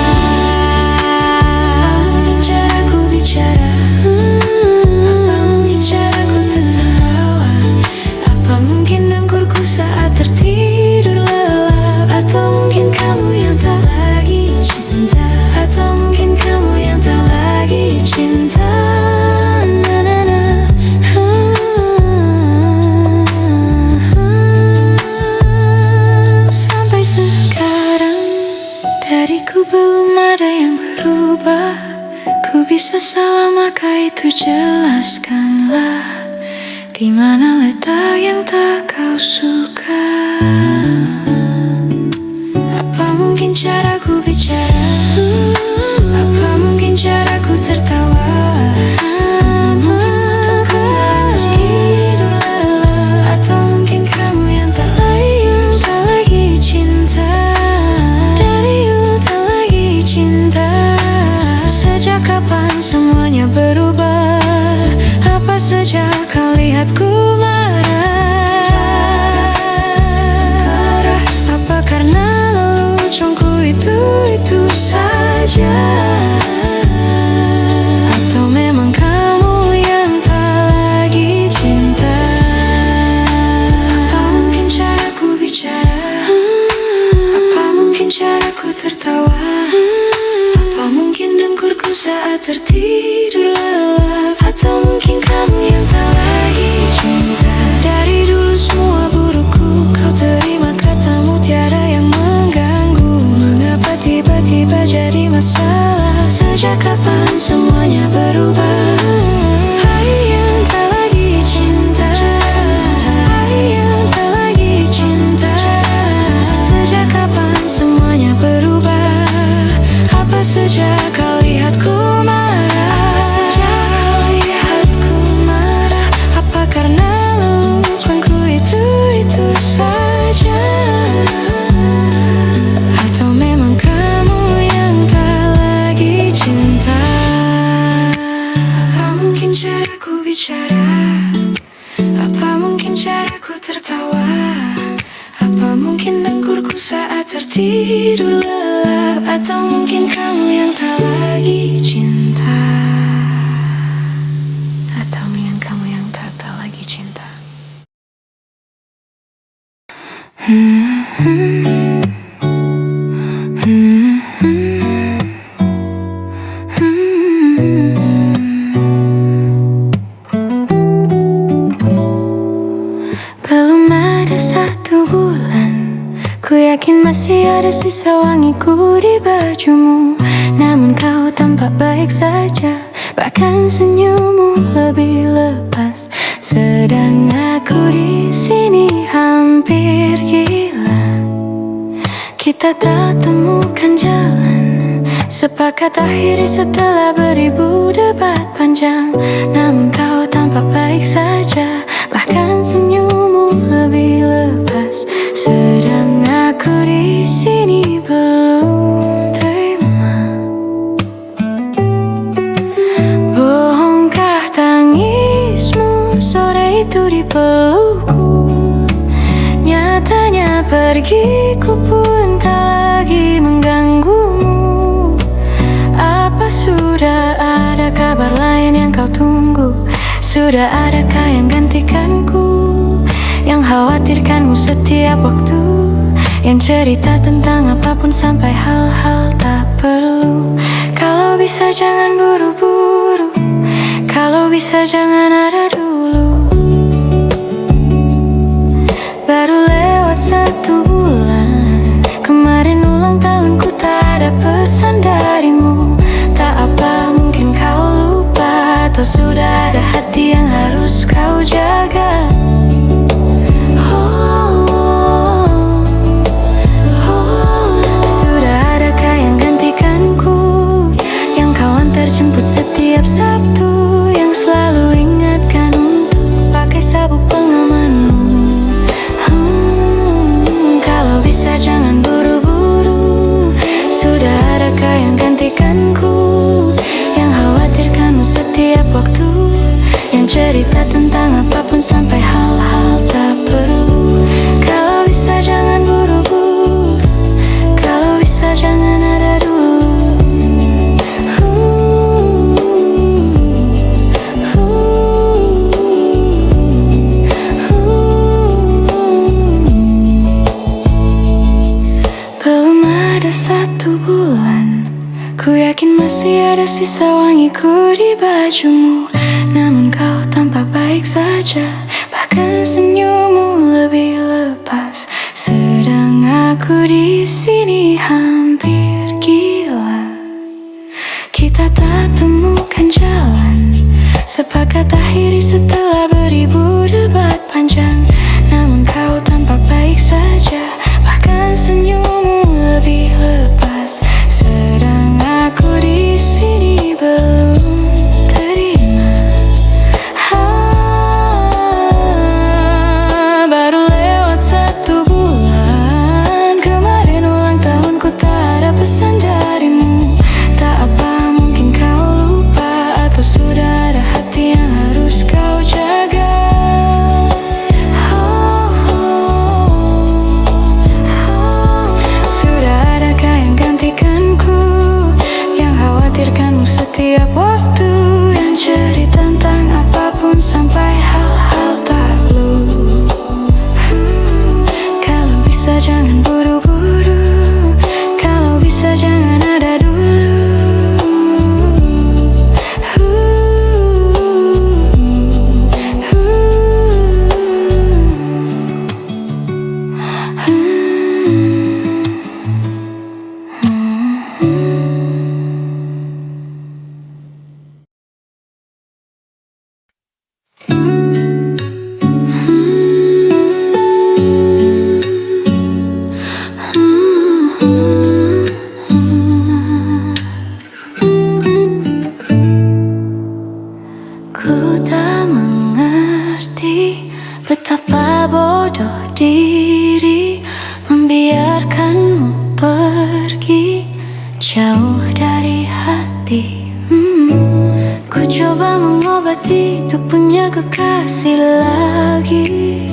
Caraku bicara, apa mungkin caraku tertawa? Apa mungkin dengkurku saat tertidur lelap? Atau mungkin kamu yang tak lagi cinta? Atau mungkin kamu yang tak lagi cinta? Sampai sekarang dariku belum ada yang berubah. Ku bisa salah maka itu jelaskanlah, di mana letak yang tak kau suka? Apa mungkin caraku bicara? Apa mungkin caraku tertawa? Atau mungkin kamu yang tak lagi cinta? Dariku tak lagi cinta. Sejak kapan semuanya berubah? Apa sejak kau lihatku marah? Apa karena leluconku itu saja? Atau memang kamu yang tak lagi cinta? Apa mungkin caraku bicara? Apa mungkin caraku tertawa? Apa mungkin dengkurku saat tertidur lelap? Atau mungkin kamu yang tak lagi cinta? Dari dulu semua burukku kau terima, katamu tiada yang mengganggu. Mengapa tiba-tiba jadi masalah? Sejak kapan semuanya berubah? Hai yang tak lagi cinta, hai yang tak lagi cinta. Sejak kapan semuanya berubah? Apa sejak kau lihatku marah? Sejak kau lihatku marah? Apa karena leluconku itu saja? Atau memang kamu yang tak lagi cinta? Apa mungkin caraku bicara? Apa mungkin caraku tertawa? Apa mungkin dengkurku saat tertidur lelap? Atau mungkin kamu yang tak lagi cinta? Atau mungkin kamu yang tak lagi cinta? Belum ada 1 bulan, ku yakin masih ada sisa wangiku di bajumu. Namun kau tampak baik saja, bahkan senyummu lebih lepas. Sedang aku di sini hampir gila. Kita tak temukan jalan, sepakat akhiri setelah beribu debat panjang. Namun kau tampak baik saja, bahkan senyummu lebih lepas. Sedang aku di sini belum terima. Bohongkah tangismu sore itu di pelukku? Nyatanya pergiku pun tak lagi mengganggumu. Apa sudah ada kabar lain yang kau tunggu? Sudah adakah yang gantikanku? Yang khawatirkanmu setiap waktu, yang cerita tentang apapun sampai hal-hal tak perlu. Kalau bisa jangan buru-buru, kalau bisa jangan ada dulu. Baru lewat 1 bulan, kemarin ulang tahunku tak ada pesan darimu. Tak apa mungkin kau lupa, atau sudah ada hati yang harus kau jaga. Terjemput setiap Sabtu, yang selalu ingatkan untuk pakai sabuk pengamanmu. Kalau bisa jangan buru-buru, sudah adakah yang gantikanku? Yang khawatirkanmu setiap waktu. tentang apapun sampai hal-hal tak perlu. Kalau bisa jangan buru-buru, kalau bisa jangan ada dulu. Belum ada 1 bulan, ku yakin masih ada sisa wangiku di bajumu. Namun kau tampak baik saja, bahkan senyummu lebih lepas. Sedang aku di sini hampir gila. Kita tak temukan jalan, sepakat akhiri setelah beribu debat panjang. Namun kau tampak baik saja, bahkan senyummu lebih lepas. Sedang aku di sini belum terima. Baru lewat 1 bulan, kemarin ulang tahunku tak ada pesan darimu. Tak apa, mungkin kau lupa, atau sudah ada hati yang harus kau jaga. Sudah adakah yang gantikanku, yang khawatirkanmu setiap waktu, yang cerita tentang apapun sampai hal-hal tak perlu. Kalau bisa jangan buru-buru, kalau bisa jangan ada dulu. Ku tak mengerti betapa bodoh diri membiarkanmu pergi jauh dari hati. Ku coba mengobati untuk punya kekasih lagi,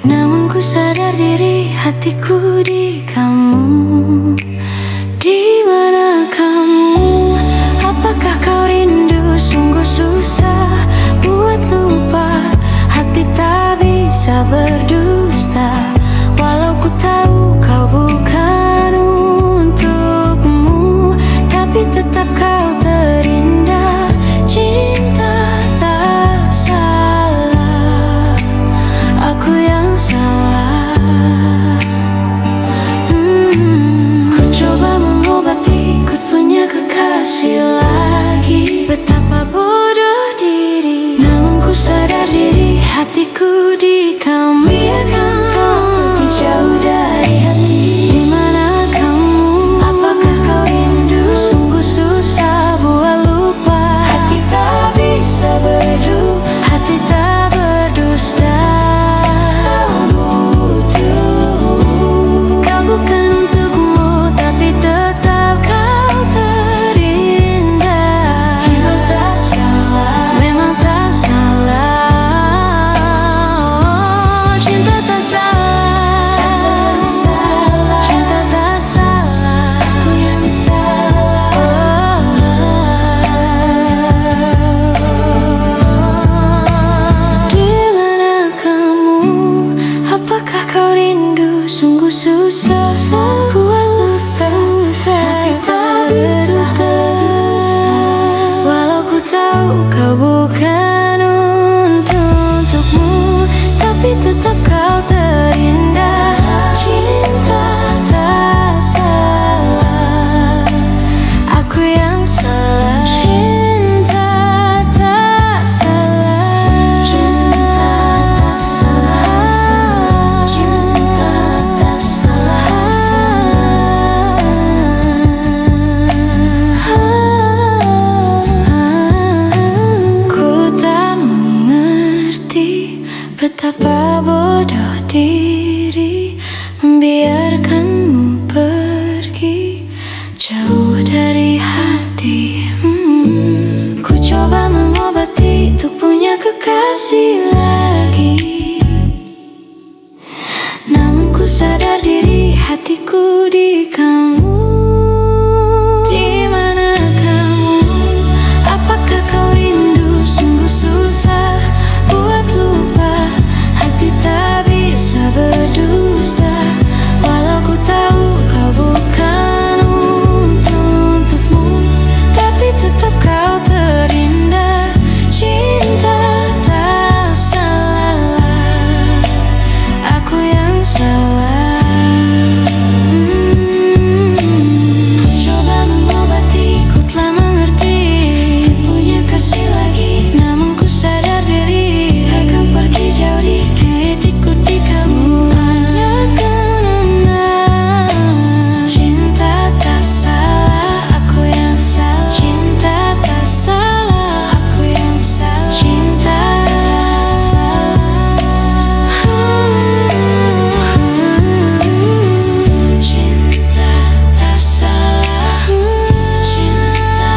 namun ku sadar diri hatiku di kamu. Di mana kamu? Apakah kau rindu? Sungguh susah buat lupa, hati tak bisa berdusta. Walau ku tahu kau bukan untukmu, tapi tetap kau terindah. Cinta tak salah, aku yang salah. Ku coba mengobati, ku punya kekasih lagi. Betapa bodoh diri, namun ku sadar diri hatiku di kamu. Biarkan kau pergi jauh dari hati. Di mana kamu? Apakah kau rindu? Sungguh susah buat lupa, hati tak bisa berdusta, hati tak berdusta. Kau bukan untukmu, tapi tetap kau terindah. Jiwa tak salah, memang tak salah. Cinta tak salah, cinta tak salah, aku yang salah. Di mana kamu? Apakah kau rindu? Sungguh susah buat lupa, hati tak berdusta. Walau ku tahu kau bukan untukmu, tapi tetap kau terindah. Cinta tak salah, aku yang salah. Cinta tak salah, cinta tak salah, cinta tak salah. Ku tak mengerti betapa bodoh diri membiarkanmu pergi jauh dari hati. Ku coba mengobati untuk punya kasih lagi. Namun ku sadar diri hatiku di kamu. Di mana kamu? Apakah kau rindu? Sungguh susah buat lupa. Hati tak bisa berdusta. Walau ku tahu kau bukan untukmu, tapi tetap kau terindah. Cinta tak salah, aku yang salah. Ku coba mengobati, ku telah mengerti. Tak punya kasih lagi, namun ku sadar diri akan pergi jauh di hatiku di kamu. Hanya karena cinta tak salah, aku yang salah. Cinta tak salah, aku yang salah. Cinta tak salah. Cinta tak salah. Cinta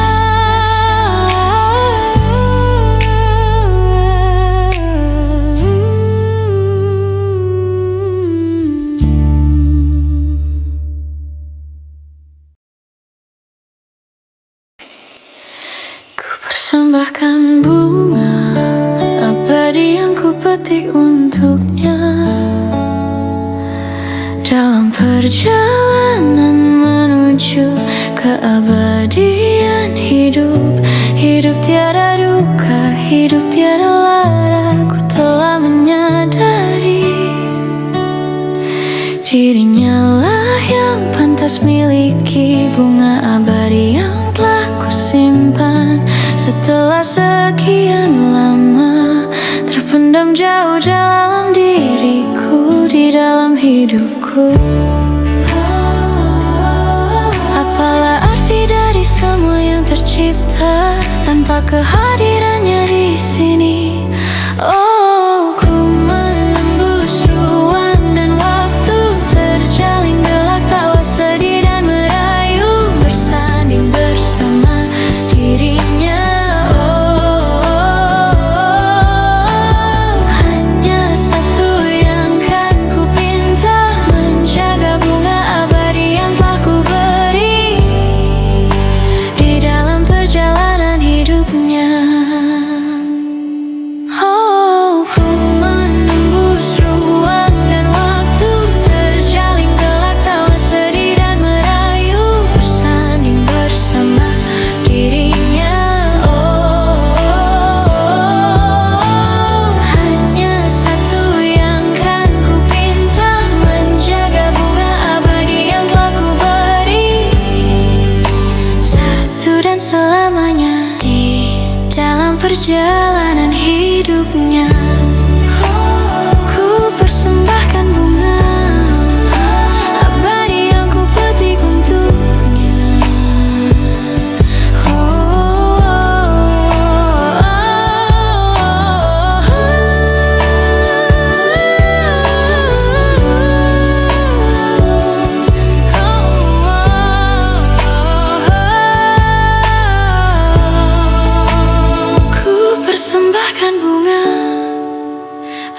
Ku persembahkan bunga abadi yang ku petik untuknya. Dalam perjalanan menuju keabadian hidup. Hidup tiada duka, hidup tiada lara. Ku telah menyadari dirinya lah yang pantas miliki bunga abadi yang telah ku simpan. Setelah sekian lama terpendam jauh dalam diriku, di dalam hidupku. Apalah arti dari semua yang tercipta tanpa kehadirannya di sini? Oh, ku menembus ruang dan waktu, terjalin gelak tawa sedih dan merayu, bersanding bersama dirinya. Hanya satu yang kan ku pinta, menjaga bunga abadi yang telah ku beri di dalam perjalanan hidupnya. Oh, ku menembus ruang dan waktu, terjalin gelak tawa sedih dan merayu, bersanding bersama dirinya. Oh, hanya satu yang kan ku pinta, menjaga bunga abadi yang telah ku beri satu dan selamanya di dalam perjalanan hidupnya. Ku persembahkan bunga abadi yang ku petik untuknya. Ku persembahkan bunga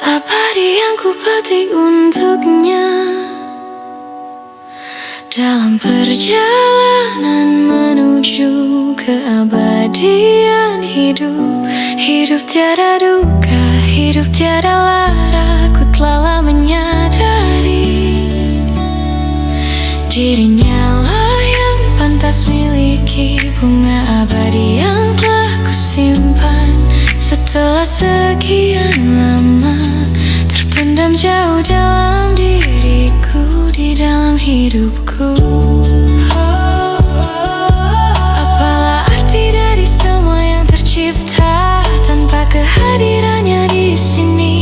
abadi yang ku petik untuknya. Dalam perjalanan menuju keabadian hidup. Hidup tiada duka, hidup tiada lara. Ku telah menyadari dirinya lah yang pantas miliki bunga abadi yang telah ku simpan. Setelah sekian lama terpendam jauh dalam diriku, di dalam hidupku. Apalah arti dari semua yang tercipta tanpa kehadirannya di sini?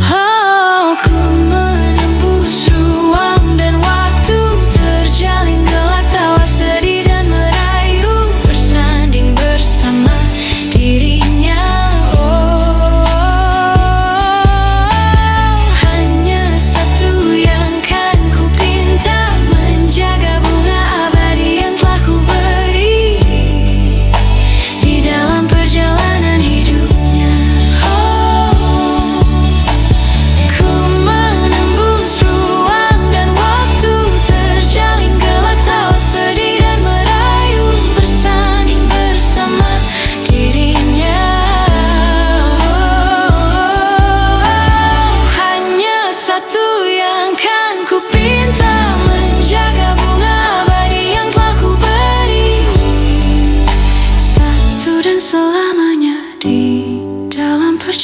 Oh, ku menembus ruang dan waktu, terjalin gelak tawa sedih dan merayu, bersanding bersama dirinya. Oh, hanya satu yang kan ku pinta,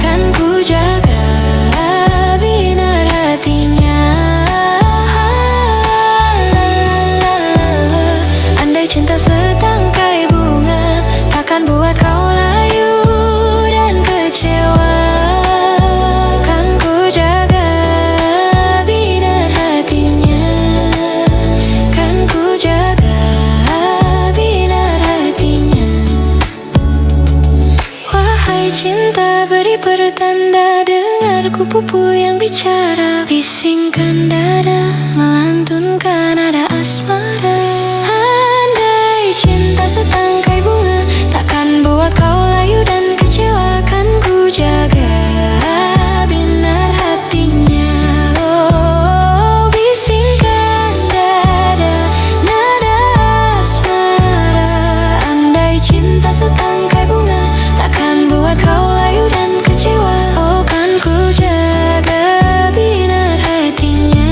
Kan ku jaga binar hatinya. Andai cinta setangkai bunga takkan buat kau layu dan kecewa. Kan ku jaga binar hatinya. Kan ku jaga binar hatinya. Wahai cinta, beri pertanda, dengar kupu-kupu yang bicara, bisingkan dada, melantunkan nada asmara. Andai cinta setangkai bunga takkan buat kau layu dan kecewa. Kan ku jaga binar hatinya. Oh, bisingkan dada, nada asmara. Andai cinta setangkai bunga takkan buat kau layu dan kecewa. Oh, kan ku jaga binar hatinya.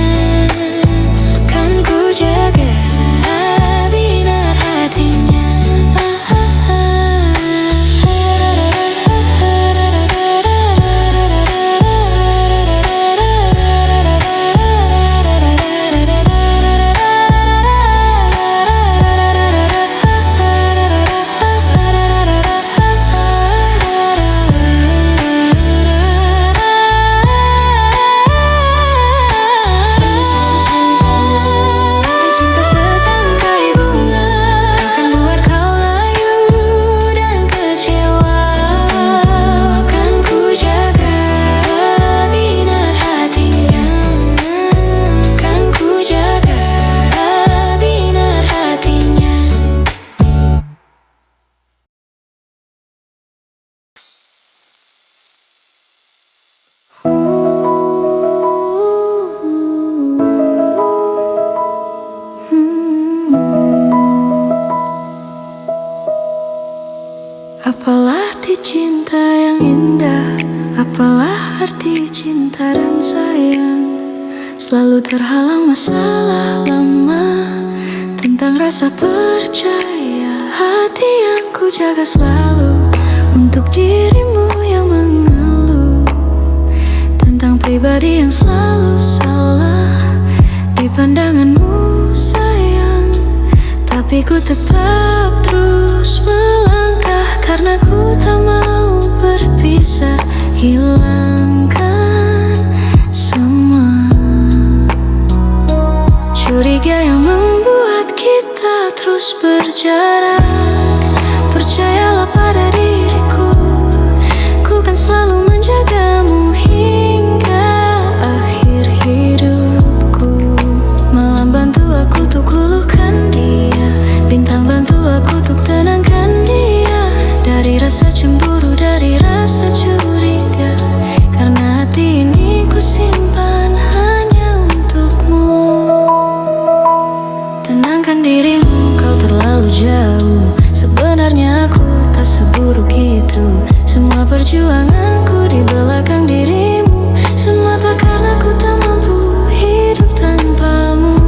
cinta yang indah? Apalah arti cinta dan sayang? Selalu terhalang masalah lama tentang rasa percaya. Hati yang ku jaga selalu untuk dirimu yang mengeluh tentang pribadi yang selalu salah di pandanganmu sayang. Tapi ku tetap terus melangkah karena ku tak mau berpisah. Hilangkan semua curiga yang membuat kita terus berjarak. Percayalah pada diriku, ku kan selalu menjagamu hingga akhir hidupku. Malam bantu aku untuk luluhkan dia, bintang bantu aku untuk tenangkan dia dari rasa cemburu, dari rasa curiga. Karena hati ini ku simpan hanya untukmu. Tenangkan dirimu, kau terlalu jauh. Sebenarnya aku tak seburuk itu. Semua perjuanganku di belakang dirimu semata karena ku tak mampu hidup tanpamu.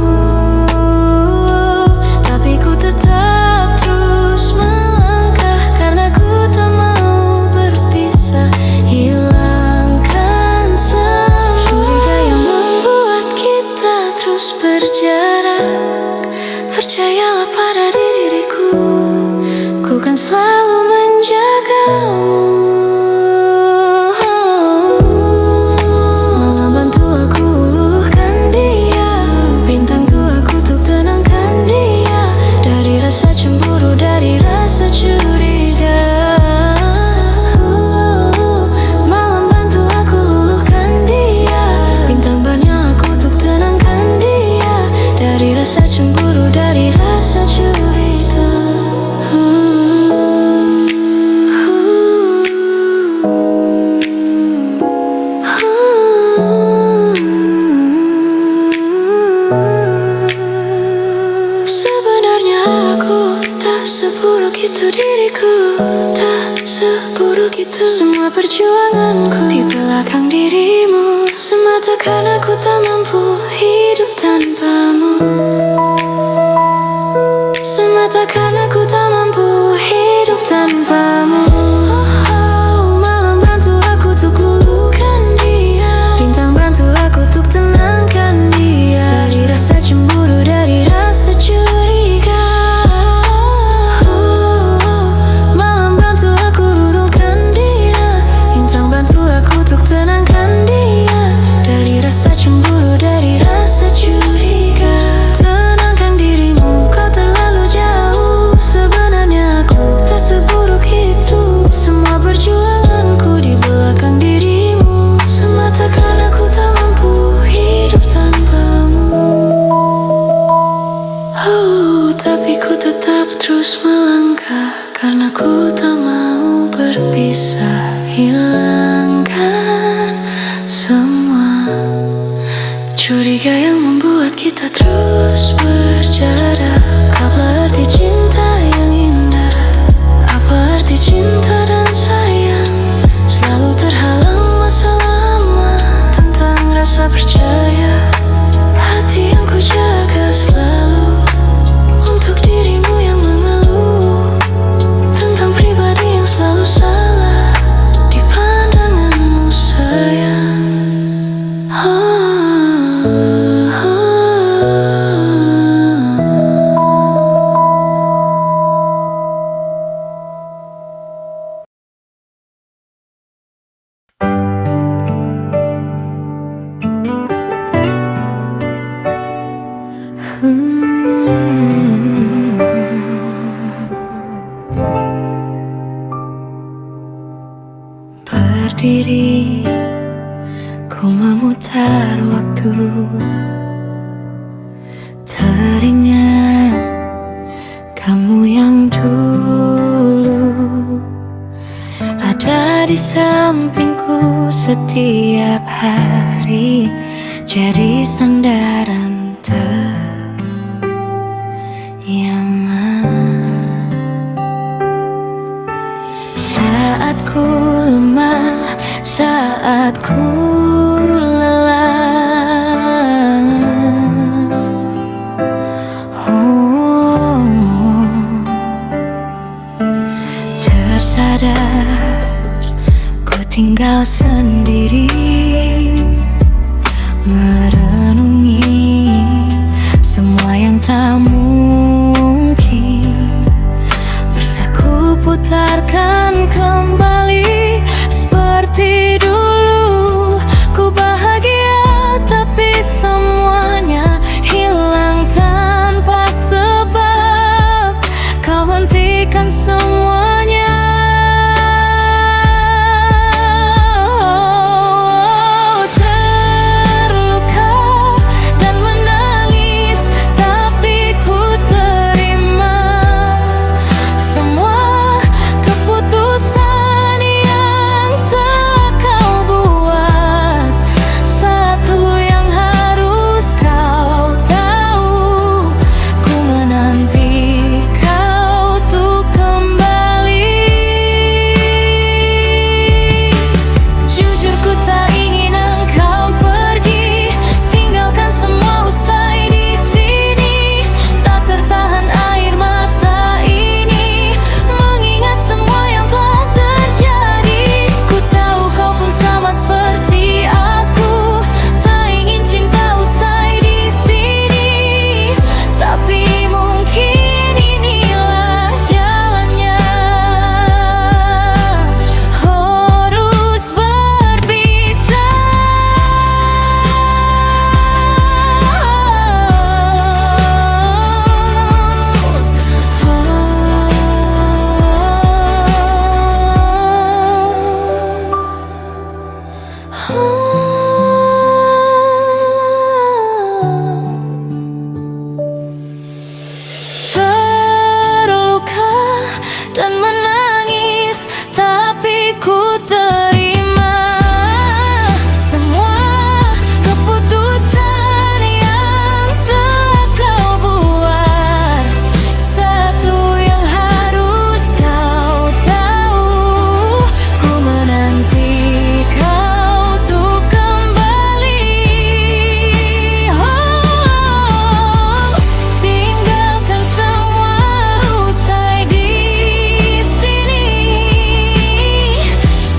Tapi ku tetap terus melangkah karena ku tak mau berpisah. Hilangkan semua curiga yang membuat kita terus berjarak. Percayalah pada diriku, ku kan selalu menjagamu. Malam bantu aku luluhkan dia, bintang tu aku untuk tenangkan dia dari rasa cemburu, dari rasa curiga. Malam bantu aku luluhkan dia, bintang banyak aku untuk tenangkan dia dari rasa cemburu, dari rasa curiga. Sebenarnya aku tak seburuk itu, diriku tak seburuk itu. Semua perjuanganku di belakang dirimu semata karena ku tak mampu hidup tanpamu. Semata karena ku tak mampu hidup tanpamu. Malam bantu aku untuk luluhkan dia, bintang bantu aku untuk tenangkan dia dari rasa cemburu, dari rasa curiga. Malam bantu aku luluhkan dia, bintang bantu aku untuk tenangkan dia dari rasa cemburu, dari rasa curiga. Tenangkan dirimu, kau terlalu jauh. Sebenarnya aku tak seburuk itu. Semua perjuanganku di belakang dirimu semata karena ku tak mampu hidup tanpamu. Tapi ku tetap terus melangkah karena ku tak mau berpisah. Hilangkan semua curiga yang membuat kita terus berjarak. Apa arti cinta yang indah? Apa arti cinta dan sayang? Selalu terhalang masalah lama tentang rasa percaya. Hati yang ku jaga selalu untuk dirimu yang mengeluh tentang pribadi yang selalu salah di pandanganmu sayang. Berdiri, ku memutar waktu, teringat kamu yang dulu ada di sampingku setiap hari, jadi sandaran ternyaman. Saat ku lemah, saat ku lelah. Oh, tersadar ku tinggal sendiri, merenungi semua yang tak mungkin. Bisa ku putarkan kembali seperti dulu. Ku bahagia tapi semuanya hilang tanpa sebab. Kau hentikan semuanya. Terluka dan menangis, tapi ku terima semua keputusan yang telah kau buat. Satu yang harus kau tahu, ku menanti kau untuk kembali. Oh, tinggalkan semua usai di sini.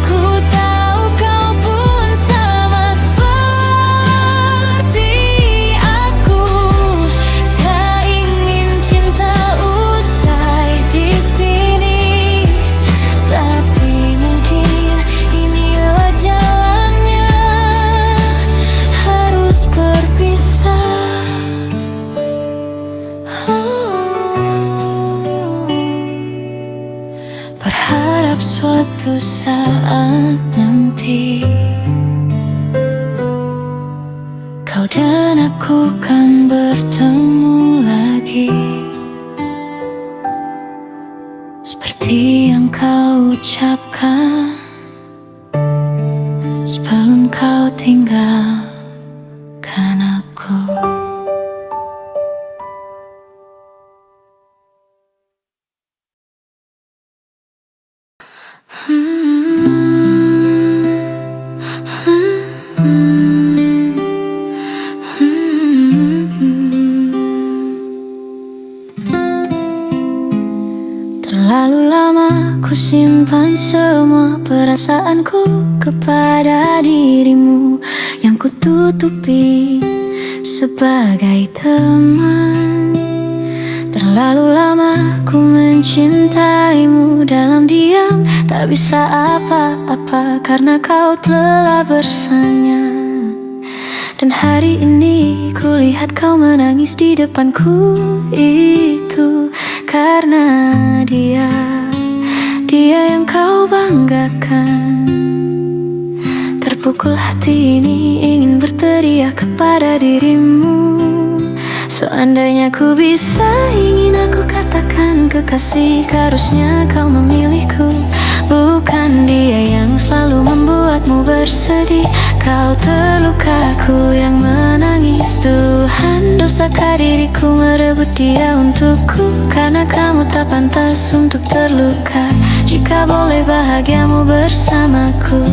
Ku tahu kau pun sama seperti aku, tak ingin cinta usai di sini. Tapi mungkin inilah jalannya, harus berpisah. Berharap suatu saat nanti kau dan aku kan bertemu lagi, seperti yang kau ucapkan sebelum kau tinggalkan aku. Terlalu lama ku simpan semua perasaanku kepada dirimu, yang ku tutupi sebagai teman. Terlalu lama ku mencintaimu dalam diam, tak bisa apa-apa karena kau telah bersanya. Dan hari ini kulihat kau menangis di depanku, itu karena dia yang kau banggakan. Terpukul hati ini ingin berteriak kepada dirimu. Seandainya ku bisa, ingin aku katakan kekasih, harusnya kau memilihku, bukan dia yang selalu membuatmu bersedih. Kau terluka, aku yang menangis. Tuhan, dosakah diriku merebut dia untukku? Karena kamu tak pantas untuk terluka. jika boleh bahagiamu bersamaku.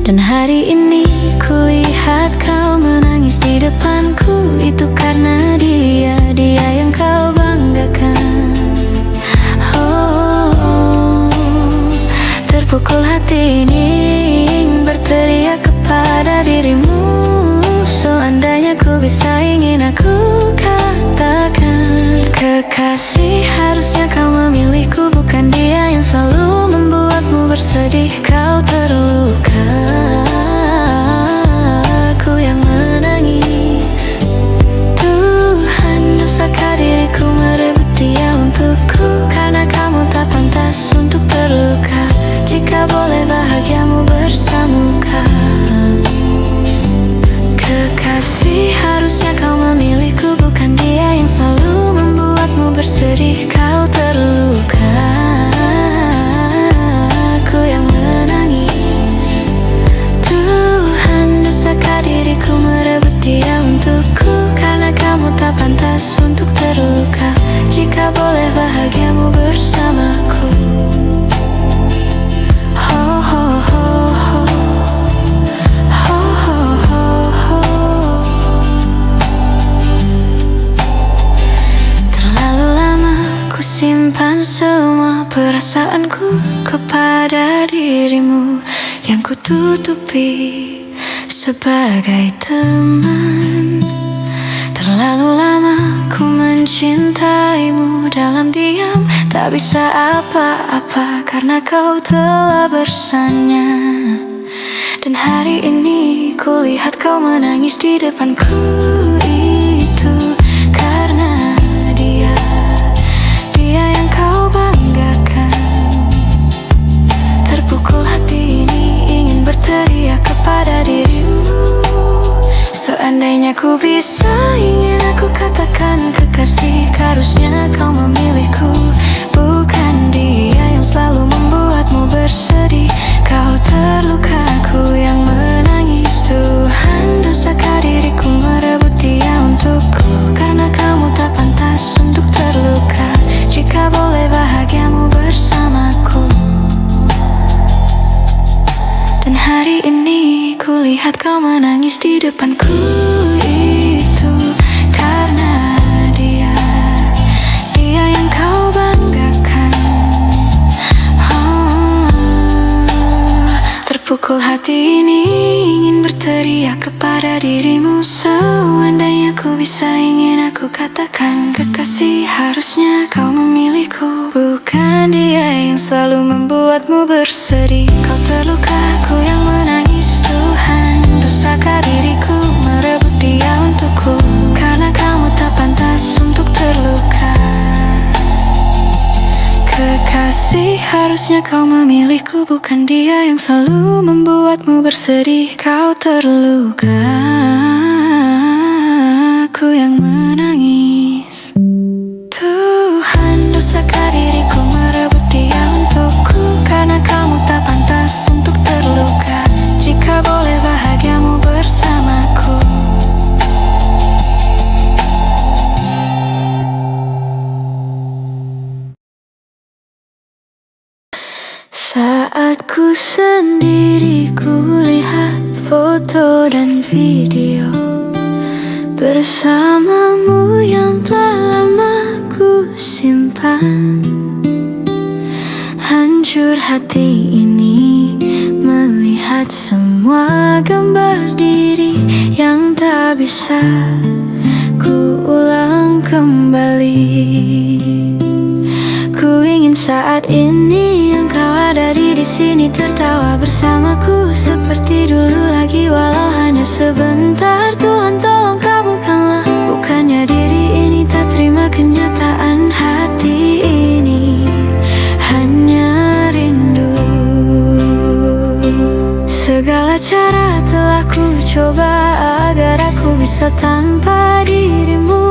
Dan hari ini kulihat kau menangis di depanku. Itu karena dia yang kau banggakan. Oh, terpukul hati ini ingin berteriak kepada dirimu. Seandainya ku bisa ingin aku katakan, kekasih harusnya kau memilihku, bukan dia yang selalu membuatmu bersedih. Kau terluka, aku yang menangis. Tuhan, dosakah diriku merebut dia untukku? Karena kamu tak pantas untuk terluka, jika boleh bahagiamu bersamuka. Kekasih harusnya kau memilihku, bukan dia yang selalu membuatmu bersedih. Kau terluka, aku yang menangis. Tuhan, dosakah diriku merebut dia untukku? Karena kamu tak pantas untuk terluka, jika boleh bahagiamu bersamaku. Simpan semua perasaanku kepada dirimu, yang kututupi sebagai teman. Terlalu lama ku mencintaimu dalam diam, tak bisa apa-apa karena kau telah bersanya. Dan hari ini kulihat kau menangis di depanku. Itu karena dia yang kau banggakan. Terpukul hati ini ingin berteriak kepada dirimu. Seandainya ku bisa ingin aku katakan, kekasih harusnya kau memilihku, bukan dia yang selalu membuatmu bersedih. Kau terluka, aku yang menangis. Tuhan, dosakah diriku merebut dia untukku? Karena kamu tak pantas untuk terluka, jika boleh bahagiamu bersamaku. Dan hari ini kulihat kau menangis di depanku. Itu karena dia yang kau banggakan. Terpukul hati ini ingin berteriak kepada dirimu. Seandainya ku bisa ingin aku katakan, kekasih harusnya kau memilihku, bukan dia yang selalu membuatmu bersedih. Kau terluka, aku yang menangis. Tuhan, dosakah diriku merebut dia untukku? Karena kamu tak pantas untuk terluka. Kekasih harusnya kau memilihku, bukan dia yang selalu membuatmu bersedih. Kau terluka, aku yang menangis. Tuhan, dosakah diriku merebut dia untukku? Karena kamu tak pantas untuk terluka, jika boleh bahagiamu bersamaku. Saat ku sendiri kulihat foto dan video bersamamu yang telah lama ku simpan. Hancur hati ini melihat semua gambar diri yang tak bisa ku ulang kembali. Ku ingin saat ini engkau ada di sini, tertawa bersamaku seperti dulu lagi, walau hanya sebentar. Tuhan, tolong kabulkanlah. Bukannya diri ini tak terima kenyataan, hati ini hanya rindu. Segala cara telah ku coba agar aku bisa tanpa dirimu.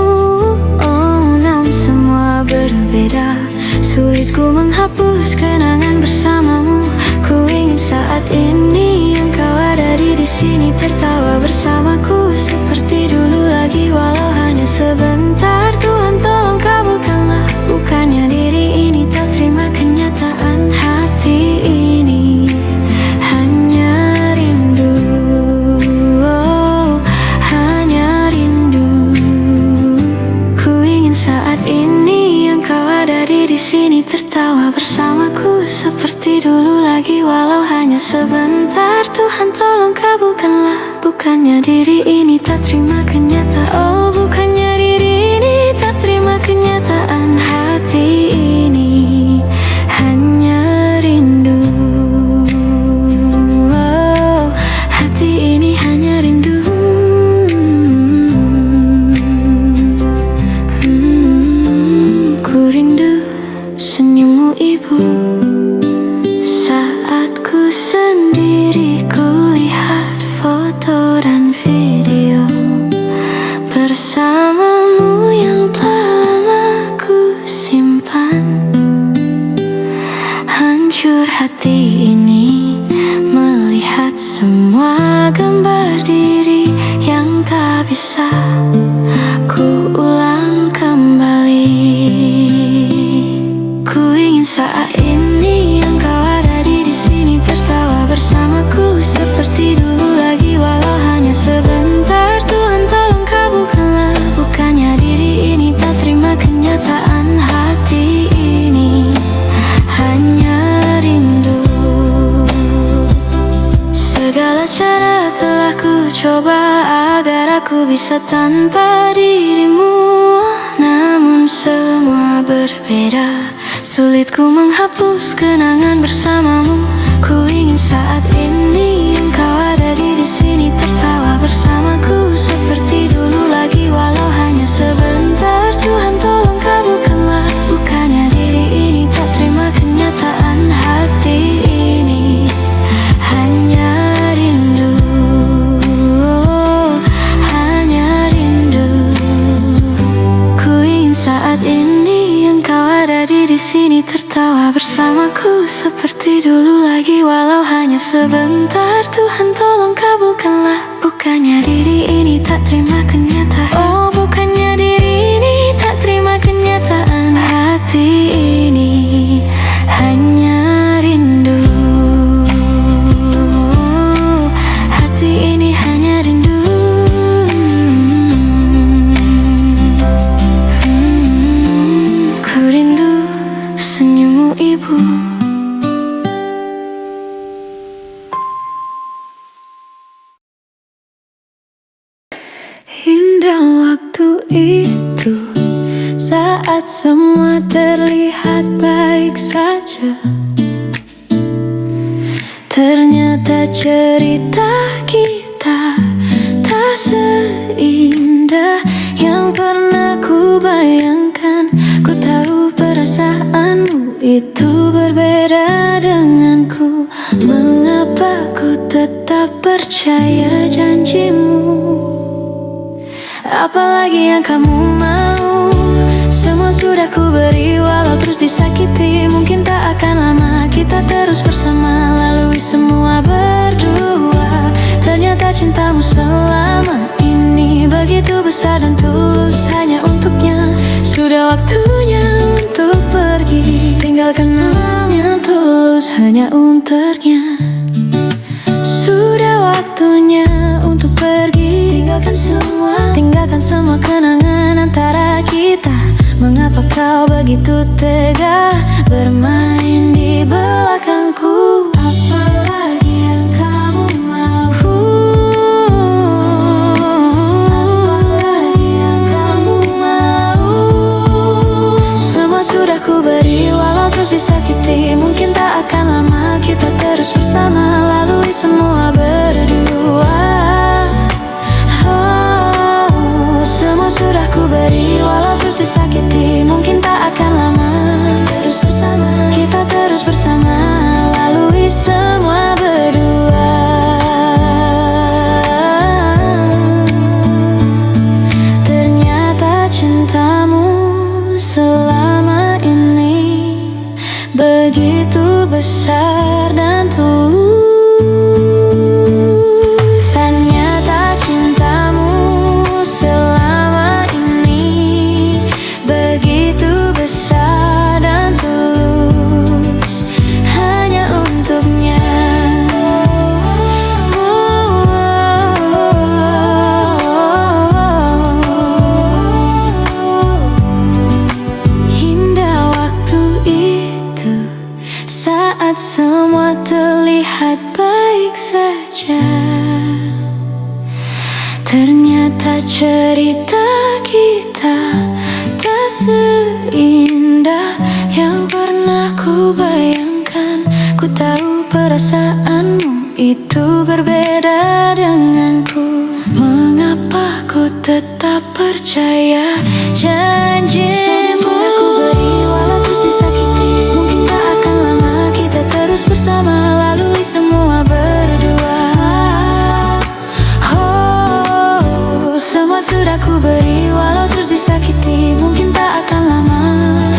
Oh, namun semua berbeda. Sulit ku menghapus kenangan bersamamu. Ku ingin saat ini engkau ada di sini, tertawa bersamaku seperti dulu lagi, walau hanya sebentar. Tuhan, tolong kabulkanlah. Bukannya diri ini tak terima tertawa bersamaku seperti dulu lagi, walau hanya sebentar. Tuhan tolong kabulkanlah. Bukannya diri ini tak terima kenyataan. Oh, bukannya diri ini tak terima kenyataan. Hati ini hanya rindu. Oh, hati ini hanya rindu. Ku rindu senyummu ibu. Saat ku sendiri kulihat foto dan video bersamamu yang telah lama ku simpan. Hancur hati ini melihat semua gambar diri yang tak bisa ku ulang kembali. Ku ingin saat ini engkau ada di sini, tertawa bersamaku seperti dulu lagi, walau hanya sebentar. Tuhan tolong kabulkanlah. Bukannya diri ini tak terima kenyataan. Hati ini hanya rindu. Segala cara telah ku coba agar aku bisa tanpa dirimu, namun semua berbeda. Sulit ku menghapus kenangan bersamamu. Ku ingin saat ini engkau ada di sini, tertawa bersamaku seperti dulu lagi, walau hanya sebentar. Tuhan tolong kabulkanlah. Bukannya diri ini tak terima kenyataan. Hati ini hanya rindu. Hanya rindu. Ku ingin saat ini engkau ada di sini, tertawa bersamaku seperti dulu lagi, walau hanya sebentar. Tuhan tolong kabulkanlah. Bukannya diri ini tak terima kenyataan. Oh, bukannya diri ini tak terima kenyataan. Hati ini hanya rindu. Hati ini hanya rindu. Ku rindu senyummu ibu. Indah waktu itu, saat semua terlihat baik saja. Ternyata cerita kita tak seindah yang pernah ku bayangkan. Ku tahu perasaanmu itu berbeda denganku. Mengapa ku tetap percaya janjimu? Apalagi yang kamu mau? Semua sudah ku beri, walau terus disakiti. Mungkin tak akan lama kita terus bersama, lalui semua berdua. Ternyata cintamu selama ini begitu besar dan tulus hanya untuknya. Sudah waktunya untuk pergi, tinggalkan semua yang tulus hanya untuknya. Sudah waktunya untuk pergi, tinggalkan semua kenangan antara kita. Mengapa kau begitu tega bermain di belakangku? Apalagi yang kamu mau? Apalagi yang kamu mau? Semua sudah ku beri, walau terus disakiti. Mungkin tak akan lama kita terus bersama, lalui semua berdua. Semua sudah ku beri, walau terus disakiti. Mungkin tak akan lama terus bersama, kita terus bersama, lalui semua berdua. Ternyata cintamu selama ini begitu besar dan tulus. Ternyata cintamu selama ini begitu besar dan tulus hanya untuknya. Indah waktu itu, cerita kita tak seindah yang pernah ku bayangkan. Ku tahu perasaanmu itu berbeda denganku. Mengapa ku tetap percaya janjimu? Sudah ku beri walau terus disakiti. Mungkin tak akan lama kita terus bersama, lalui semua berdua. Oh, semua sudah ku beri walau terus disakiti. Mungkin tak akan lama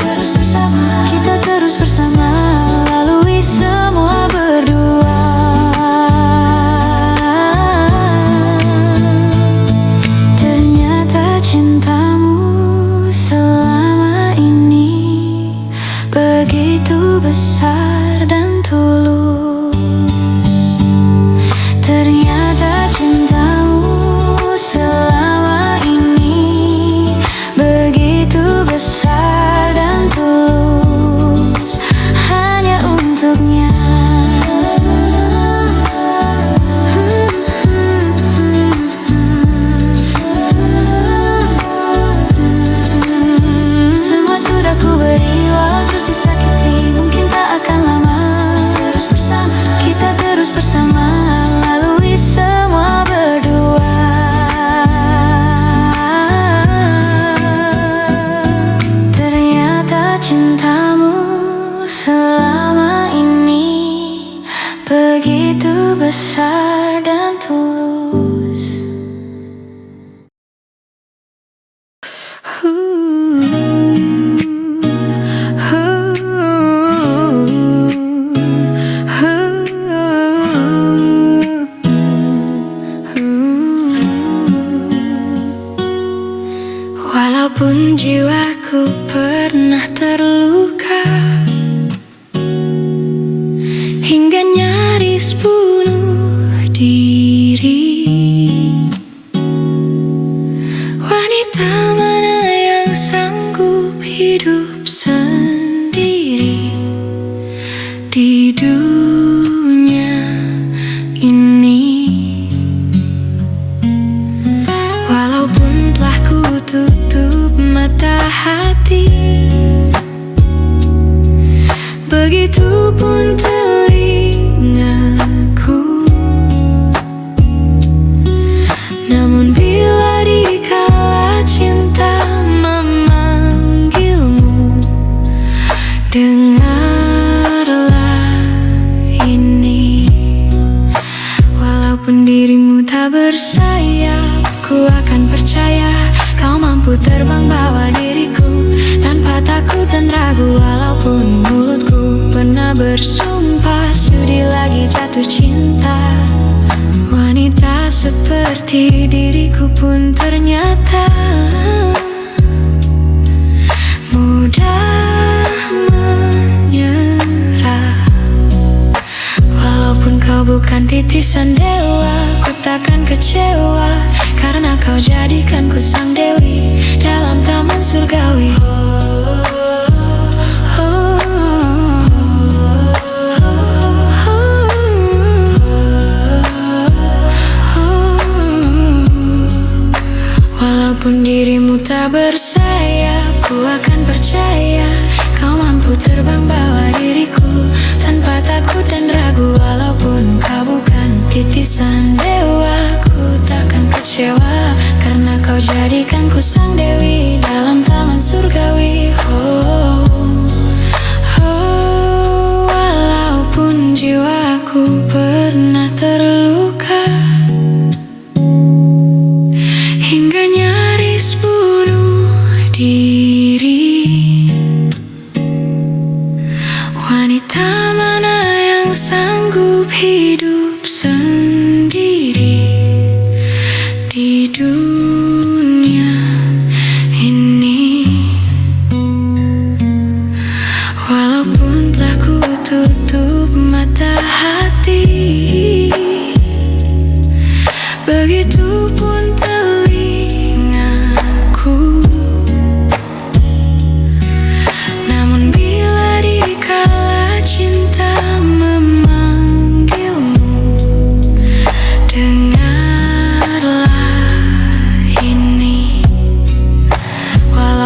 terus bersama, kita terus bersama, lalui semua berdua. Ternyata cintamu selama ini begitu besar dan tulus. Ternyata cintamu selama ini begitu besar dan tulus, hanya untuknya. Semua sudah ku beri walau terus disakiti. Mungkin tak akan lama terus bersama, kita terus bersama, lalui semua berdua. Ternyata cintamu selama ini begitu besar dan tulus. Walaupun jiwaku pernah terluka hingga nyaris bunuh diri, wanita mana yang sanggup hidup sendiri di dunia ini? Walaupun telah ku tutup mata hati, begitupun telingaku. Namun bila dikala cinta memanggilmu, dengarlah ini. Walaupun dirimu tak bersayap, ku akan percaya kau mampu terbang bawa diriku tanpa takut dan ragu. Walaupun mulutku pernah bersumpah sudi lagi jatuh cinta, wanita seperti diriku pun ternyata mudah menyerah. Walaupun kau bukan titisan dewa, ku takkan kecewa karena kau jadikanku sang dewi dalam taman surgawi. Walaupun dirimu tak bersayap, ku akan percaya kau mampu terbang bawa diriku tanpa takut dan ragu. Walaupun kau bukan titisan dewa, ku takkan kecewa karena kau jadikanku sang dewi dalam taman surgawi. Walaupun jiwaku pernah terluka hingga nyaris bunuh diri, wanita mana yang sanggup hidup sendiri di dunia ini? Walaupun telah ku tutup mata hati, begitupun telingaku. Namun bila dikala cinta memanggilmu, dengarlah ini.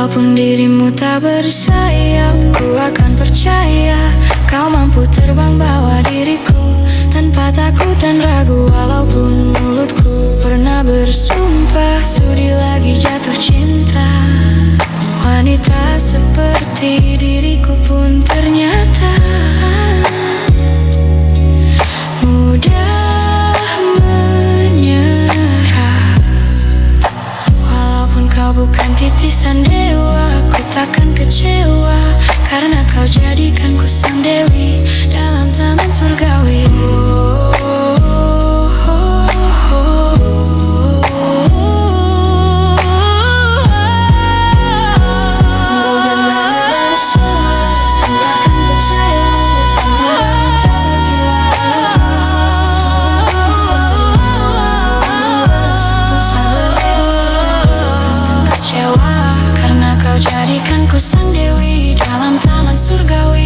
Walaupun dirimu tak bersayap, ku akan percaya kau mampu terbang bawa diriku tanpa takut dan ragu. Walaupun mulutku pernah bersumpah sudi lagi jatuh cinta, wanita seperti diriku pun ternyata mudah menyerah. Walaupun kau bukan titisan dewa, ku takkan kecewa karena kau jadikanku sang dewi dalam taman surgawi. Jadikanku sang dewi dalam taman surgawi.